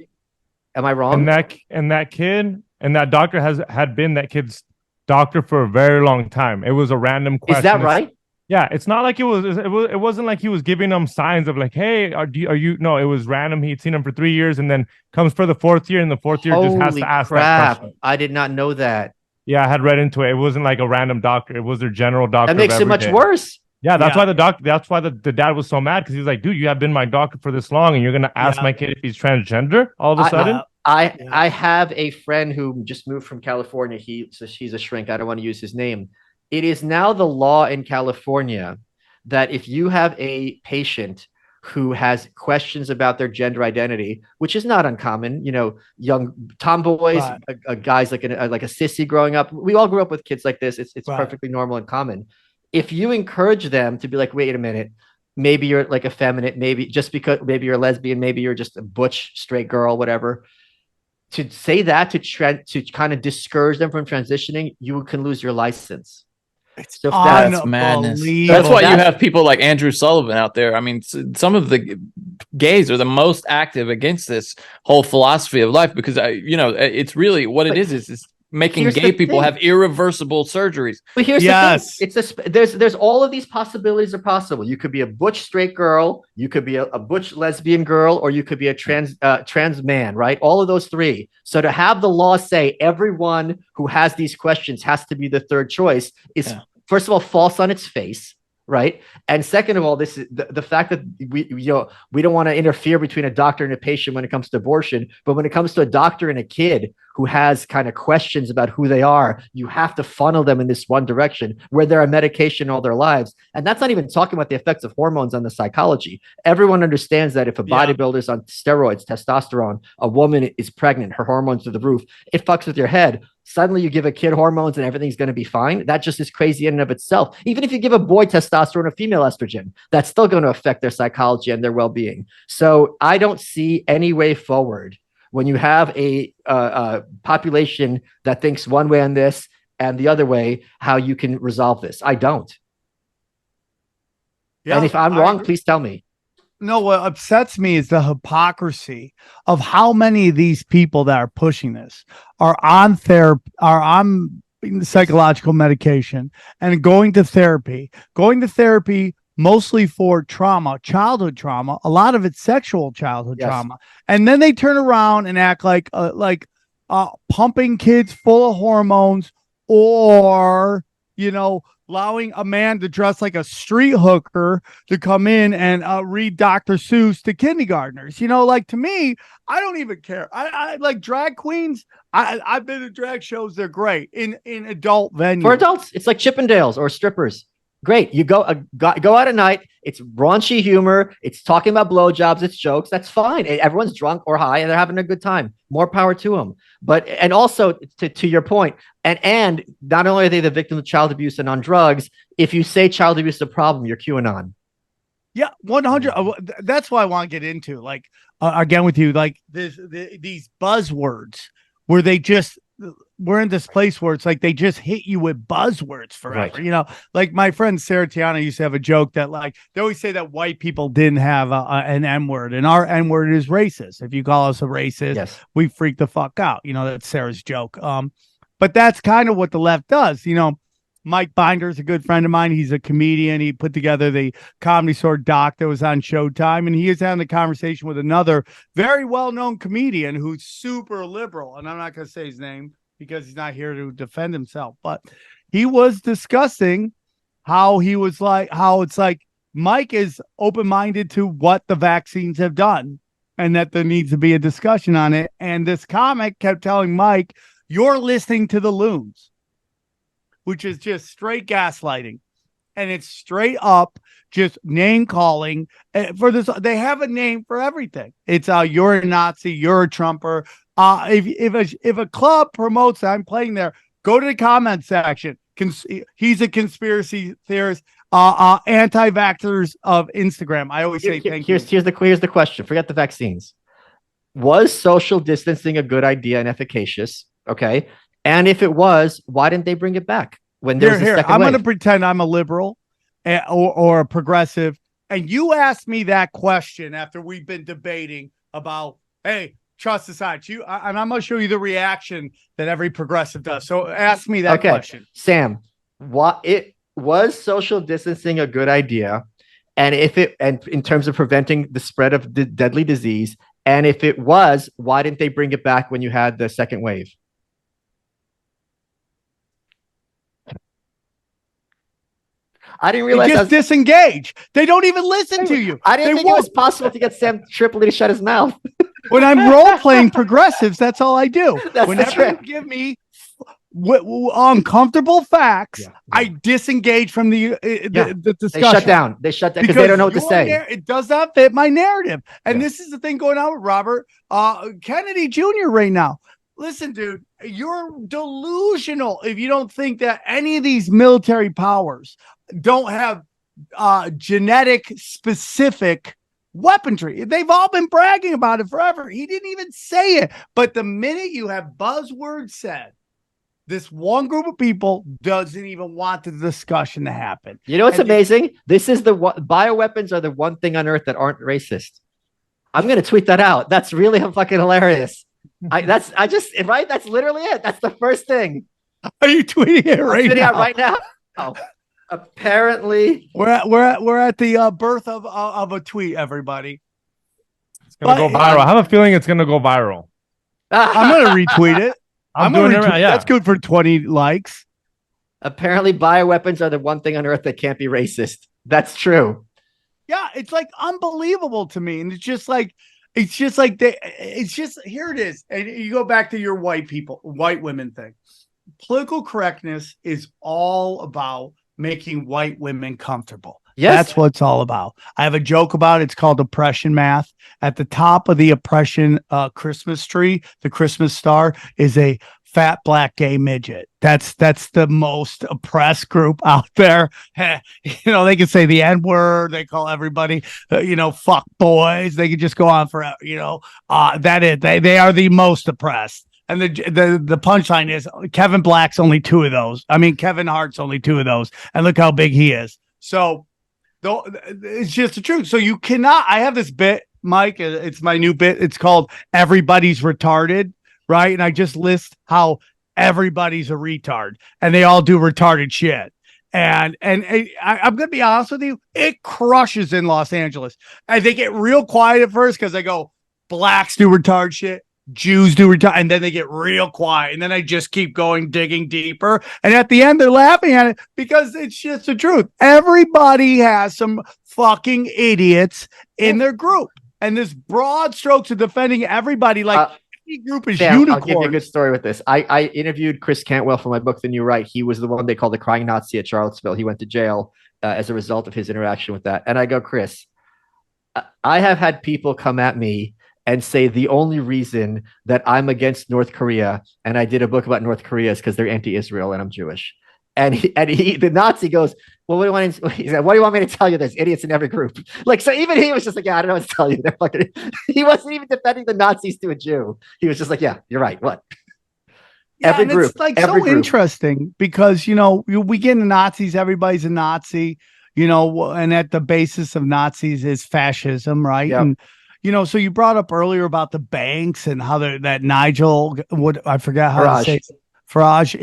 Am I wrong? And that kid and that doctor had been that kid's doctor for a very long time. It was a random question. Is that right? Yeah, it's not like it wasn't like he was giving them signs of like, "Hey, are you?" No, it was random. He'd seen him for 3 years, and then comes for the fourth year, and the fourth year just has to ask that question. I did not know that. Yeah, I had read into it. It wasn't like a random doctor. It was their general doctor. That makes it much worse. Yeah, that's why the dad was so mad, because he's like, "Dude, you have been my doctor for this long, and you're gonna ask my kid if he's transgender all of a sudden?" I have a friend who just moved from California. She's a shrink. I don't want to use his name. It is now the law in California that if you have a patient who has questions about their gender identity, which is not uncommon. You know, young tomboys, Right. guys like a sissy growing up. We all grew up with kids like this. It's Right. perfectly normal and common. If you encourage them to be like, wait a minute, maybe you're like effeminate, maybe just because maybe you're a lesbian, maybe you're just a butch straight girl, whatever. To say that to kind of discourage them from transitioning, you can lose your license. It's So if That's madness. unbelievable. That's why you have people like Andrew Sullivan out there. I mean, some of the gays are the most active against this whole philosophy of life because, it's really what it is making here's gay the people thing. have irreversible surgeries. But here's Yes. the thing. There's all of these possibilities are possible. You could be a butch straight girl, you could be a butch lesbian girl, or you could be a trans man, right? All of those three. So to have the law say everyone who has these questions has to be the third choice is first of all false on its face, right? And second of all, this is the fact that we don't want to interfere between a doctor and a patient when it comes to abortion, but when it comes to a doctor and a kid who has kind of questions about who they are, you have to funnel them in this one direction where they're on medication all their lives. And that's not even talking about the effects of hormones on the psychology. Everyone understands that if a bodybuilder is on steroids, testosterone, a woman is pregnant, her hormones through the roof, it fucks with your head. Suddenly you give a kid hormones and everything's going to be fine. That just is crazy in and of itself. Even if you give a boy testosterone, a female estrogen, that's still going to affect their psychology and their well-being. So I don't see any way forward when you have a population that thinks one way on this and the other way, how you can resolve this. I don't. Yeah, and if I'm wrong, please tell me. No, what upsets me is the hypocrisy of how many of these people that are pushing this are on psychological medication and going to therapy mostly for trauma, childhood trauma. A lot of it's sexual childhood trauma. And then they turn around and act like pumping kids full of hormones or, allowing a man to dress like a street hooker to come in and read Dr. Seuss to kindergartners. To me, I don't even care. I like drag queens. I've been to drag shows. They're great in adult venues. For adults, it's like Chippendales or strippers. Great. You go out at night. It's raunchy humor. It's talking about blowjobs. It's jokes. That's fine. Everyone's drunk or high and they're having a good time. More power to them. But, and also to your point, and not only are they the victim of child abuse and on drugs, if you say child abuse is a problem, you're QAnon. Yeah, 100. That's why I want to get into again with you, like these buzzwords where we're in this place where it's like they just hit you with buzzwords forever. Right. Like my friend Sarah Tiana used to have a joke that they always say that white people didn't have an N-word, and our N-word is racist. If you call us a racist, we freak the fuck out. That's Sarah's joke. But that's kind of what the left does. Mike Binder is a good friend of mine. He's a comedian. He put together the Comedy Store doc that was on Showtime, and he is having a conversation with another very well-known comedian who's super liberal. And I'm not going to say his name because he's not here to defend himself, but he was discussing how it's like Mike is open-minded to what the vaccines have done and that there needs to be a discussion on it. And this comic kept telling Mike, you're listening to the loons, which is just straight gaslighting. And it's straight up just name calling for this. They have a name for everything. It's you're a Nazi, you're a Trumper. If a club promotes that, I'm playing there, go to the comment section. He's a conspiracy theorist, anti-vaxxers of Instagram. I always say thank you. Here's the question. Forget the vaccines. Was social distancing a good idea and efficacious? Okay. And if it was, why didn't they bring it back when there's a second I'm wave? going to pretend I'm a liberal or a progressive. And you asked me that question after we've been debating about, hey, trust aside, and I'm going to show you the reaction that every progressive does. So ask me that question. Sam, was social distancing a good idea? And in terms of preventing the spread of the deadly disease, and if it was, why didn't they bring it back when you had the second wave? I didn't realize they just disengage. They don't even listen to you. I didn't think it was possible to get Sam Tripoli to shut his mouth. When I'm role playing progressives, that's all I do. Whenever you give me uncomfortable facts, Yeah. I disengage from the They discussion. shut down. They shut down because they don't know what to your say. it does not fit my narrative. And Yeah. this is the thing going on with Robert Kennedy Jr. right now. Listen, dude, you're delusional if you don't think that any of these military powers don't have genetic specific weaponry. They've all been bragging about it forever. He didn't even say it. But the minute you have buzzwords said, this one group of people doesn't even want the discussion to happen. You know what's amazing? This is bioweapons are the one thing on earth that aren't racist. I'm gonna tweet that out. That's really fucking hilarious. That's literally it. That's the first thing. Are you tweeting it right now? Right now. Oh, apparently, we're at the birth of a tweet. Everybody, It's gonna go viral. I have a feeling it's gonna go viral. I'm gonna retweet it. I'm doing gonna it right. Yeah, That's good for 20 likes. apparently, bioweapons are the one thing on earth that can't be racist. That's true. Yeah, it's like unbelievable to me, and it's just like here it is. And you go back to your white women thing. Political correctness is all about making white women comfortable. Yes. That's what it's all about. I have a joke about it. It's called oppression math. At the top of the oppression Christmas tree, the Christmas star is a fat black gay midget. That's the most oppressed group out there. They can say the N-word. They call everybody, fuck boys. They can just go on forever. They are the most oppressed. And the punchline is Kevin Black's only two of those. I mean, Kevin Hart's only two of those. And look how big he is. So it's just the truth. So you cannot, I have this bit, Mike, it's my new bit. It's called Everybody's Retarded, right? And I just list how everybody's a retard and they all do retarded shit. And I'm going to be honest with you, it crushes in Los Angeles. And they get real quiet at first because they go, blacks do retard shit. Jews do retire, and then they get real quiet, and then I just keep going, digging deeper, and at the end they're laughing at it because it's just the truth. Everybody has some fucking idiots in their group, and this broad strokes of defending everybody like any group is unicorn. I'll give you a good story with this. I interviewed Chris Cantwell for my book, The New Right. He was the one they called the crying Nazi at Charlottesville. He went to jail as a result of his interaction with that. And I go, Chris, I have had people come at me and say the only reason that I'm against North Korea and I did a book about North Korea is because they're anti-Israel and I'm Jewish. And the Nazi goes, well, what do you want me to tell you? There's idiots in every group. Like, so even he was just like, yeah, I don't know what to tell you. They're fucking. He wasn't even defending the Nazis to a Jew. He was just like, yeah, you're right. What? Yeah, every group. It's like every so group. Interesting because, we get into Nazis. Everybody's a Nazi, and at the basis of Nazis is fascism, right? Yep. And, so you brought up earlier about the banks and how that Nigel I forgot how to say Farage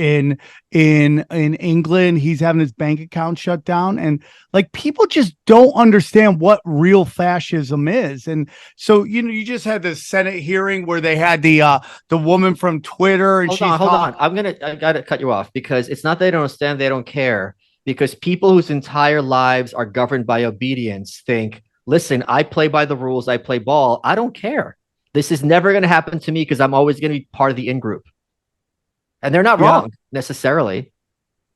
in England, he's having his bank account shut down, and like people just don't understand what real fascism is. And so you just had the Senate hearing where they had the woman from Twitter, and hold on. I gotta cut you off because it's not they don't understand, they don't care, because people whose entire lives are governed by obedience think, listen, I play by the rules, I play ball, I don't care. This is never going to happen to me because I'm always going to be part of the in-group. And they're not wrong necessarily.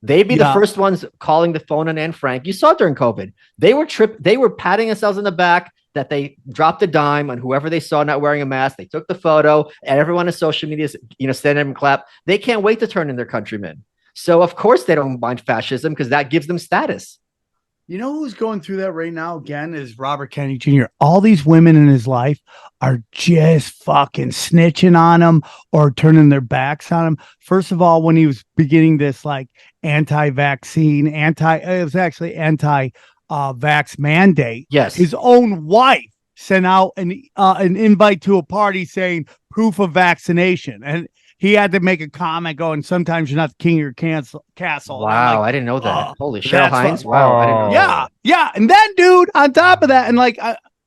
They'd be the first ones calling the phone on Anne Frank. You saw it during COVID. They were patting themselves on the back that they dropped a dime on whoever they saw not wearing a mask. They took the photo, and everyone on social media is, stand up and clap. They can't wait to turn in their countrymen. So of course they don't mind fascism because that gives them status. You know who's going through that right now again is Robert Kennedy Jr. All these women in his life are just fucking snitching on him or turning their backs on him. First of all, when he was beginning this like anti-vaccine, vax mandate, yes, his own wife sent out an invite to a party saying proof of vaccination. And he had to make a comment going, sometimes you're not the king of your castle. Wow, I didn't know that. Holy Cheryl Hines. Wow, I didn't know that. Yeah. And then, dude, on top of that, and I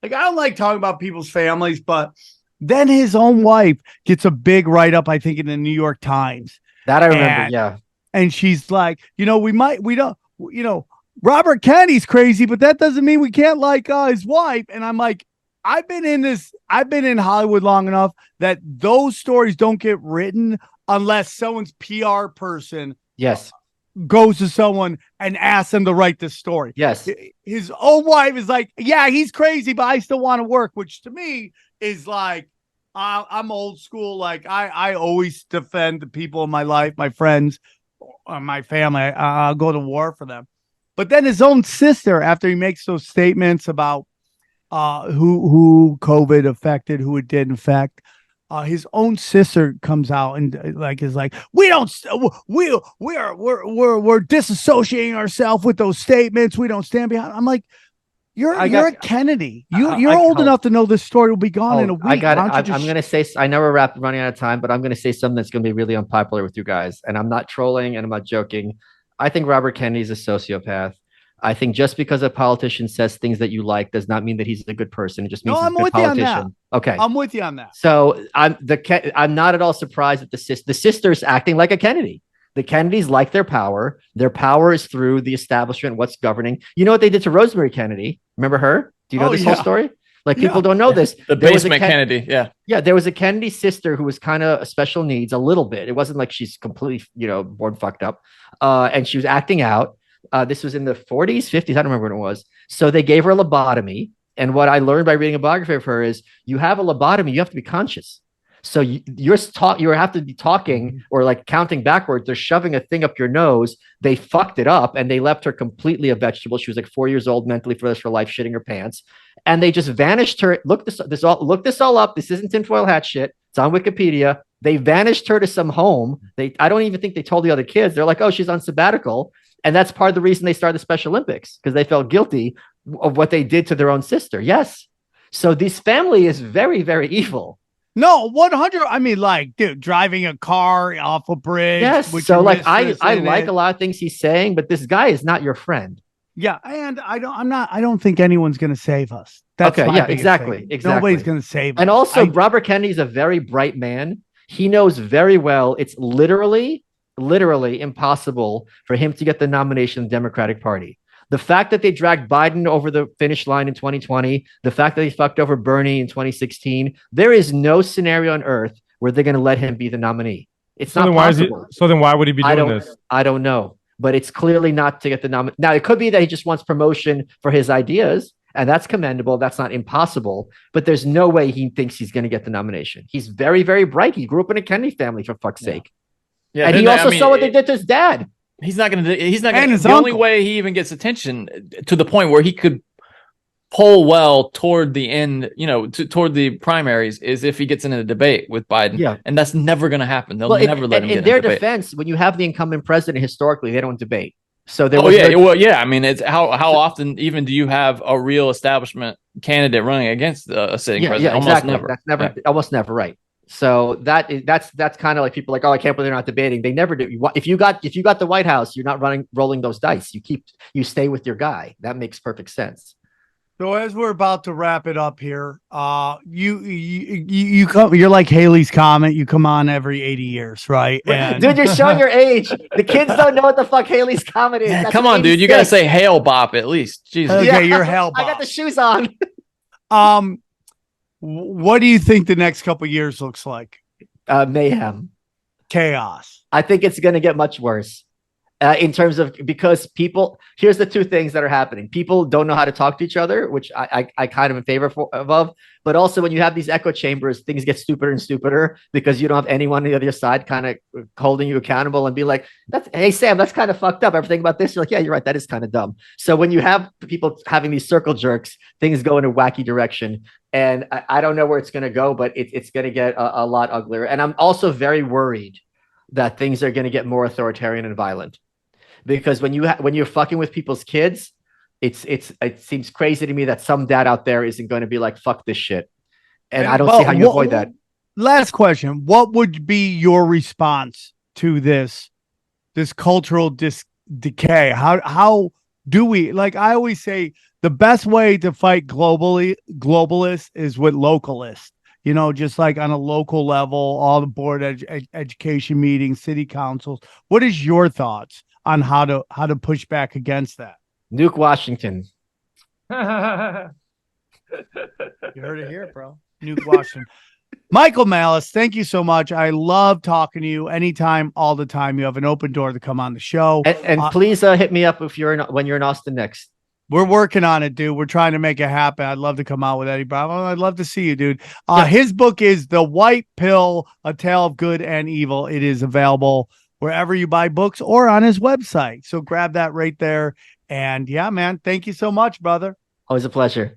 don't like talking about people's families, but then his own wife gets a big write-up, I think, in the New York Times. That I remember, And she's like, Robert Kennedy's crazy, but that doesn't mean we can't like his wife. And I'm like, I've been in Hollywood long enough that those stories don't get written unless someone's PR person Yes. goes to someone and asks them to write this story. Yes. His own wife is like, yeah, he's crazy, but I still want to work, which to me is like, I'm old school. Like I always defend the people in my life, my friends, my family. I'll go to war for them. But then his own sister, after he makes those statements about who COVID affected, who it did infect, his own sister comes out and is like, we're disassociating ourselves with those statements. We don't stand behind. I'm like, you're a Kennedy. You're old enough to know this story will be gone in a week. I got it. I'm going to say, I know we're running out of time, but I'm going to say something that's going to be really unpopular with you guys. And I'm not trolling and I'm not joking. I think Robert Kennedy is a sociopath. I think just because a politician says things that you like does not mean that he's a good person. It just means he's a good politician. Okay. I'm with you on that. So I'm not at all surprised that the sister's acting like a Kennedy. The Kennedys like their power. Their power is through the establishment, what's governing. You know what they did to Rosemary Kennedy? Remember her? Do you know this whole story? Like people don't know this. The basement Kennedy. Yeah. Yeah. There was a Kennedy sister who was kind of special needs a little bit. It wasn't like she's completely, born fucked up. And she was acting out. This was in the 40s, 50s. I don't remember when it was. So they gave her a lobotomy. And what I learned by reading a biography of her is you have a lobotomy, you have to be conscious. So you have to be talking or like counting backwards. They're shoving a thing up your nose. They fucked it up and they left her completely a vegetable. She was like 4 years old, mentally for this for life, shitting her pants. And they just vanished her. Look this all up. This isn't tinfoil hat shit. It's on Wikipedia. They vanished her to some home. I don't even think they told the other kids. They're like, oh, she's on sabbatical. And that's part of the reason they started the Special Olympics, because they felt guilty of what they did to their own sister. Yes. So this family is very, very evil. No, 100. I mean, like, dude, driving a car off a bridge. Yes. So like, I like a lot of things he's saying, but this guy is not your friend. Yeah. And I don't think anyone's going to save us. That's okay. Yeah, exactly. Nobody's going to save us. And also Robert Kennedy is a very bright man. He knows very well. It's literally impossible for him to get the nomination of the Democratic Party. The fact that they dragged Biden over the finish line in 2020, the fact that they fucked over Bernie in 2016, there is no scenario on earth where they're going to let him be the nominee. It's not possible. So then why would he be doing this? I don't know, but it's clearly not to get the nomination. Now, it could be that he just wants promotion for his ideas, and that's commendable. That's not impossible, but there's no way he thinks he's going to get the nomination. He's very, very bright. He grew up in a Kennedy family, for fuck's sake. Yeah, and he also saw what they did to his dad. He's not going to. The only way he even gets attention to the point where he could poll well toward the end, toward the primaries, is if he gets in a debate with Biden. Yeah, and that's never going to happen. They'll never let him get in their defense. When you have the incumbent president, historically, they don't debate. So there. I mean, it's how often even do you have a real establishment candidate running against a sitting president? Yeah, almost exactly. never. That's never, almost never right. So that's kind of like people like, oh, I can't believe they're not debating. They never do. If you got the White House, you're not rolling those dice. You stay with your guy. That makes perfect sense. So as we're about to wrap it up here, you come. You're like Haley's Comet. You come on every 80 years, right? And dude, you're showing your age. The kids don't know what the fuck Haley's Comet is. Come on, dude. You got to say Hail Bop at least. Jesus. Okay, you're Hail Bop. I got the shoes on. What do you think the next couple of years looks like? Mayhem. Chaos. I think it's going to get much worse in terms of, because here's the two things that are happening. People don't know how to talk to each other, which I kind of in favor of, but also when you have these echo chambers, things get stupider and stupider because you don't have anyone on the other side kind of holding you accountable and be like, hey, Sam, that's kind of fucked up. Everything about this, you're like, yeah, you're right. That is kind of dumb. So when you have people having these circle jerks, things go in a wacky direction. And I don't know where it's going to go, but it's going to get a lot uglier. And I'm also very worried that things are going to get more authoritarian and violent, because when you're fucking with people's kids, it seems crazy to me that some dad out there isn't going to be like, fuck this shit. And I don't see how you avoid that. Last question. What would be your response to this cultural decay? How do we, like I always say, the best way to fight globalists is with localists, just like on a local level, all the board education meetings, city councils. What is your thoughts on how to push back against that? Nuke Washington. You heard it here, bro. Nuke Washington. Michael Malice, thank you so much. I love talking to you anytime, all the time. You have an open door to come on the show. And please hit me up if when you're in Austin next. We're working on it, dude. We're trying to make it happen. I'd love to come out with Eddie Bravo. I'd love to see you, dude. His book is The White Pill, A Tale of Good and Evil. It is available wherever you buy books or on his website. So grab that right there. And yeah, man, thank you so much, brother. Always a pleasure.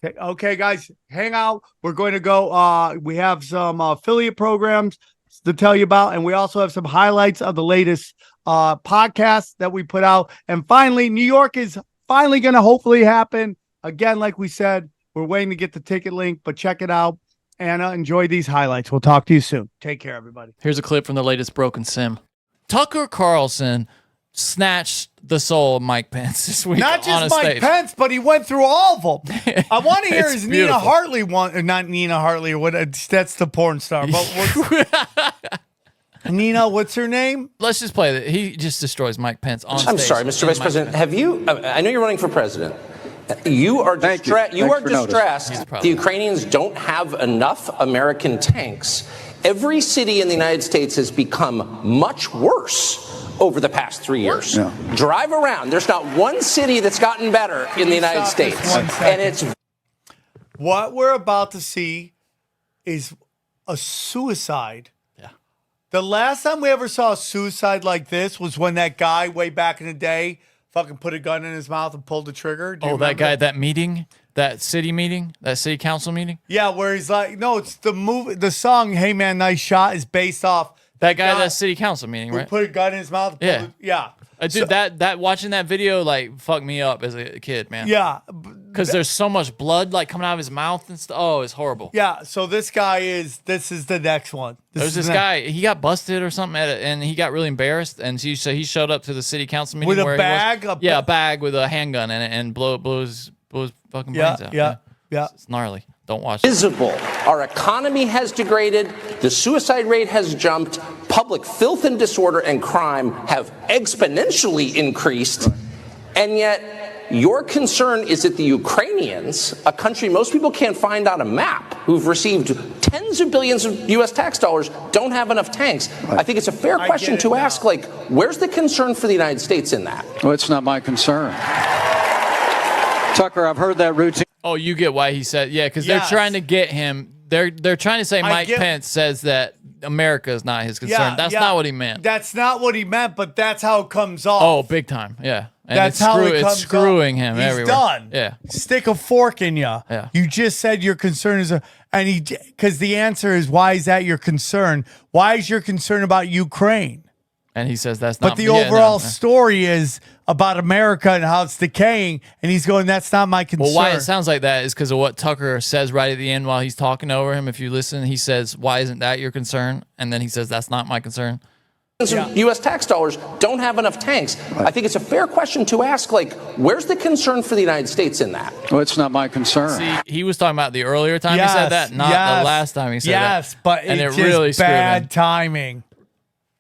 Okay, guys, hang out. We're going to go. We have some affiliate programs to tell you about, and we also have some highlights of the latest podcasts that we put out. And finally, New York is finally going to hopefully happen. Again, like we said, we're waiting to get the ticket link, but check it out and enjoy these highlights. We'll talk to you soon. Take care, everybody. Here's a clip from the latest Broken Sim. Tucker Carlson snatched the soul of Mike Pence this week. Not just on a Mike stage. Pence, but he went through all of them. I want to hear It's his beautiful. Nina Hartley one, or not Nina Hartley, or what? That's the porn star. But Nina, what's her name? Let's just play that. He just destroys Mike Pence on stage. I'm sorry, Mr. Vice President. Have you? I know you're running for president. You are distressed. You are distressed. The Ukrainians don't have enough American tanks. Every city in the United States has become much worse over the past 3 years. Yeah. Drive around. There's not one city that's gotten better in the United States. And it's What we're about to see is a suicide. Yeah. The last time we ever saw a suicide like this was when that guy way back in the day fucking put a gun in his mouth and pulled the trigger. Do you Oh, that remember? guy at that meeting, that city meeting, that city council meeting? Yeah, where he's like, no, it's the movie, the song "Hey Man, Nice Shot" is based off That guy at that city council meeting, who right? put a gun in his mouth. And Yeah. pulled it- yeah. Dude, that watching that video like fucked me up as a kid, man. Yeah. Because there's so much blood like coming out of his mouth and stuff. Oh, it's horrible. Yeah. So this is the next one. There's this guy. He got busted or something, and he got really embarrassed. And so he showed up to the city council meeting With a where bag? He was, a bag with a handgun in it, and blow his fucking brains out. Yeah. It's gnarly. Don't watch it. visible. Our economy has degraded. The suicide rate has jumped. Public filth and disorder and crime have exponentially increased. And yet, your concern is that the Ukrainians, a country most people can't find on a map, who've received tens of billions of U.S. tax dollars, don't have enough tanks. I think it's a fair question to ask, like, where's the concern for the United States in that? Well, it's not my concern. Tucker, I've heard that routine. Oh, you get why he said, yeah, because Yes. they're trying to get him. They're trying to say I Mike get- Pence says that America is not his concern. That's not what he meant. That's not what he meant, but that's how it comes off. Oh, big time. Yeah. And That's it's how it comes it's screwing off. him He's everywhere. done. Yeah. Stick a fork in you. Yeah. You just said your concern is, because the answer is, why is that your concern? Why is your concern about Ukraine? And he says that's not. But the yeah, no, overall no. story is about America and how it's decaying. And he's going, that's not my concern. Well, why it sounds like that is because of what Tucker says right at the end while he's talking over him. If you listen, he says, "Why isn't that your concern?" And then he says, "That's not my concern." U.S. tax dollars don't have enough tanks. I think it's a fair question to ask, like, where's the concern for the United States in that? Well, it's not my concern. See, he was talking about the earlier time he said that, not the last time he said that. Yes, but and it's it really just screwed bad him. timing.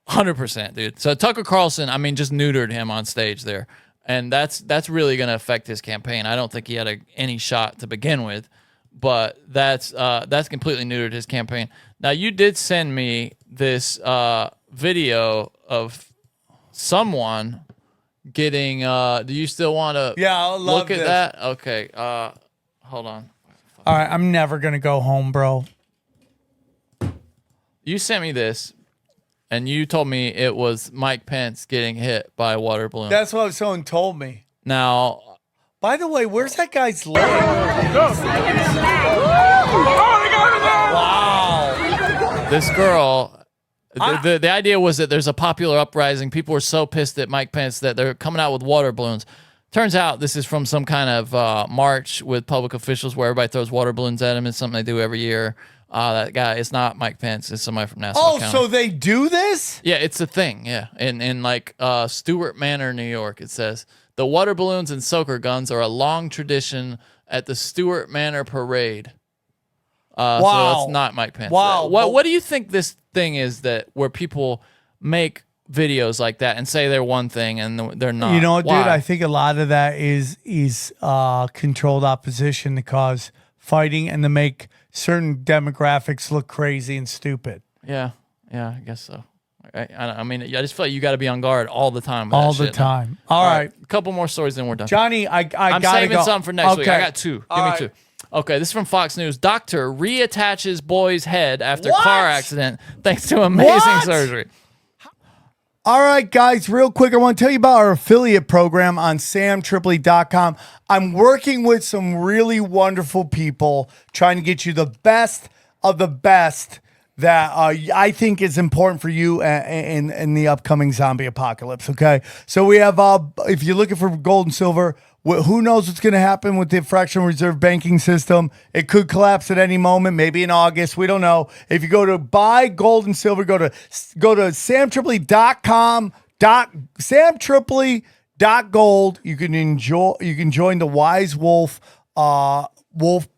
100%, dude. So Tucker Carlson, I mean, just neutered him on stage there, and that's really going to affect his campaign. I don't think he had any shot to begin with, but that's completely neutered his campaign. Now, you did send me this video of someone getting. Do you still want to? Yeah, I love look at this. that. Okay, hold on. All right, I'm never going to go home, bro. You sent me this. And you told me it was Mike Pence getting hit by a water balloon. That's what someone told me. Now, by the way, where's that guy's leg? Wow. this girl, the idea was that there's a popular uprising. People were so pissed at Mike Pence that they're coming out with water balloons. Turns out this is from some kind of march with public officials where everybody throws water balloons at him. It's something they do every year. That guy, it's not Mike Pence. It's somebody from Nassau Oh, County. so they do this? Yeah, it's a thing. Yeah, in like Stewart Manor, New York, it says the water balloons and soaker guns are a long tradition at the Stewart Manor Parade. Wow. So it's not Mike Pence. Wow. What do you think this thing is that where people make videos like that and say they're one thing and they're not? You know what, dude? Why? I think a lot of that is controlled opposition to cause fighting and to make certain demographics look crazy and stupid. Yeah, I guess so. I mean, I just feel like you got to be on guard all the time. All the time. All right. A couple more stories, then we're done. Johnny, I'm gotta saving something for next week. I got two. Give me two. Okay, this is from Fox News. Doctor reattaches boy's head after car accident thanks to amazing surgery. All right, guys, real quick, I want to tell you about our affiliate program on samtripoli.com. I'm working with some really wonderful people trying to get you the best of the best that I think is important for you in the upcoming zombie apocalypse, okay? So we have, if you're looking for gold and silver, who knows what's going to happen with the fractional reserve banking system? It could collapse at any moment, maybe in August. We don't know. If you go to buy gold and silver, go to samtripoli.com, samtripoli.gold. You can join the Wise Wolf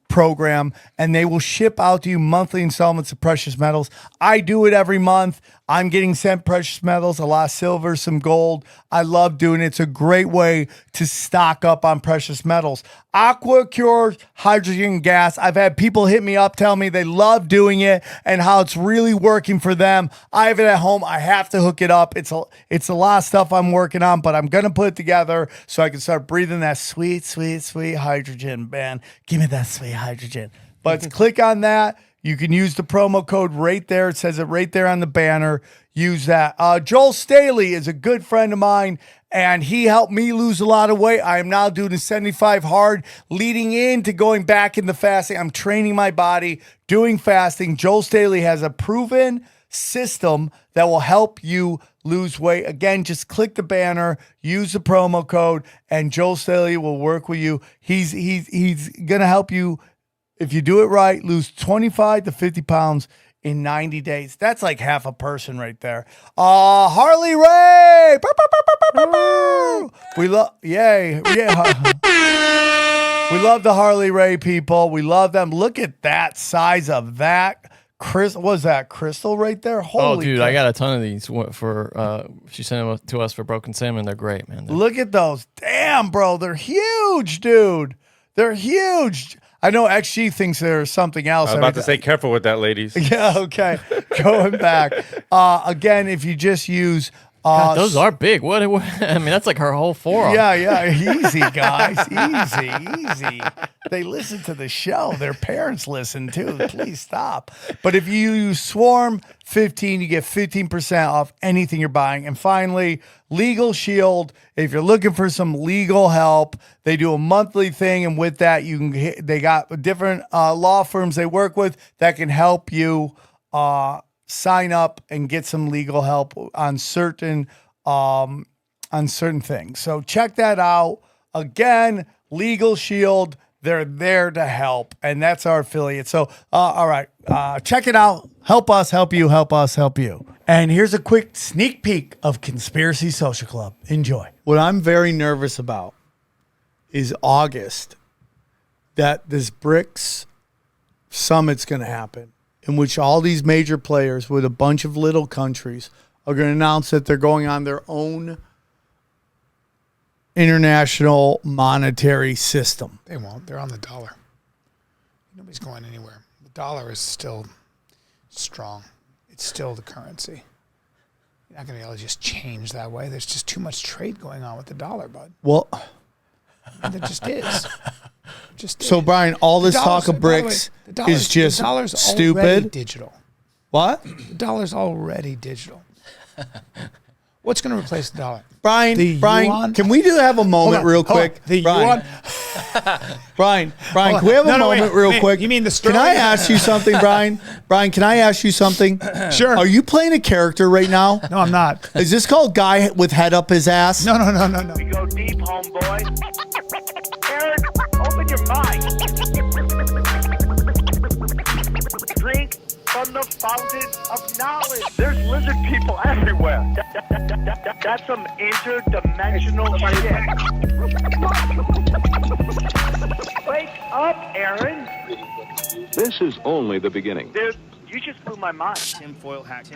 program, and they will ship out to you monthly installments of precious metals. I do it every month. I'm getting sent precious metals, a lot of silver, some gold. I love doing it. It's a great way to stock up on precious metals. Aqua Cure hydrogen gas. I've had people hit me up, tell me they love doing it and how it's really working for them. I have it at home. I have to hook it up. It's a lot of stuff I'm working on, but I'm going to put it together so I can start breathing that sweet, sweet, sweet hydrogen, man. Give me that sweet hydrogen. But click on that. You can use the promo code right there. It says it right there on the banner. Use that. Joel Staley is a good friend of mine, and he helped me lose a lot of weight. I am now doing a 75 hard, leading into going back into fasting. I'm training my body, doing fasting. Joel Staley has a proven system that will help you lose weight. Again, just click the banner, use the promo code, and Joel Staley will work with you. He's going to help you, if you do it right, lose 25 to 50 pounds in 90 days. That's like half a person right there. Harley Ray. We love, yay. Yeah. We love the Harley Ray people. We love them. Look at that size of that. Was that crystal right there? Holy dude, cow. I got a ton of these for she sent them to us for broken salmon. They're great, man. Look at those. Damn, bro. They're huge, dude. They're huge. I know XG thinks there's something else. I was about to say, careful with that, ladies. Yeah, okay. Going back. Again, if you just use... God, those are big. What? I mean, that's like her whole forearm. Yeah. Easy, guys. Easy. They listen to the show. Their parents listen, too. Please stop. But if you use Swarm 15, you get 15% off anything you're buying. And finally, Legal Shield. If you're looking for some legal help, they do a monthly thing. And with that, you can they got different law firms they work with that can help you sign up and get some legal help on certain things. So check that out. Again, Legal Shield, they're there to help, and that's our affiliate. So, all right, check it out. Help us, help you, help us, help you. And here's a quick sneak peek of Conspiracy Social Club. Enjoy. What I'm very nervous about is August, that this BRICS summit's going to happen, in which all these major players with a bunch of little countries are going to announce that they're going on their own international monetary system. They won't. They're on the dollar. Nobody's going anywhere. The dollar is still strong. It's still the currency. You're not going to be able to just change that way. There's just too much trade going on with the dollar, bud. Well, and there just is. So, Brian, all this talk of BRICS is just the dollar's stupid. Already digital. What? The dollar's already digital. What's going to replace the dollar? Brian, yuan? Can we have a moment real quick? The Brian. yuan. Brian, can we have a moment real quick? You mean the Can I ask you something, Brian? Brian, can I ask you something? Sure. Are you playing a character right now? No, I'm not. Is this called Guy with Head Up His Ass? No. We go deep, homeboy. Aaron, open your mind. Drink from the fountain of knowledge. There's lizard people everywhere. That's some interdimensional shit. Wake up, Aaron. This is only the beginning. Dude, you just blew my mind. Tinfoil hat.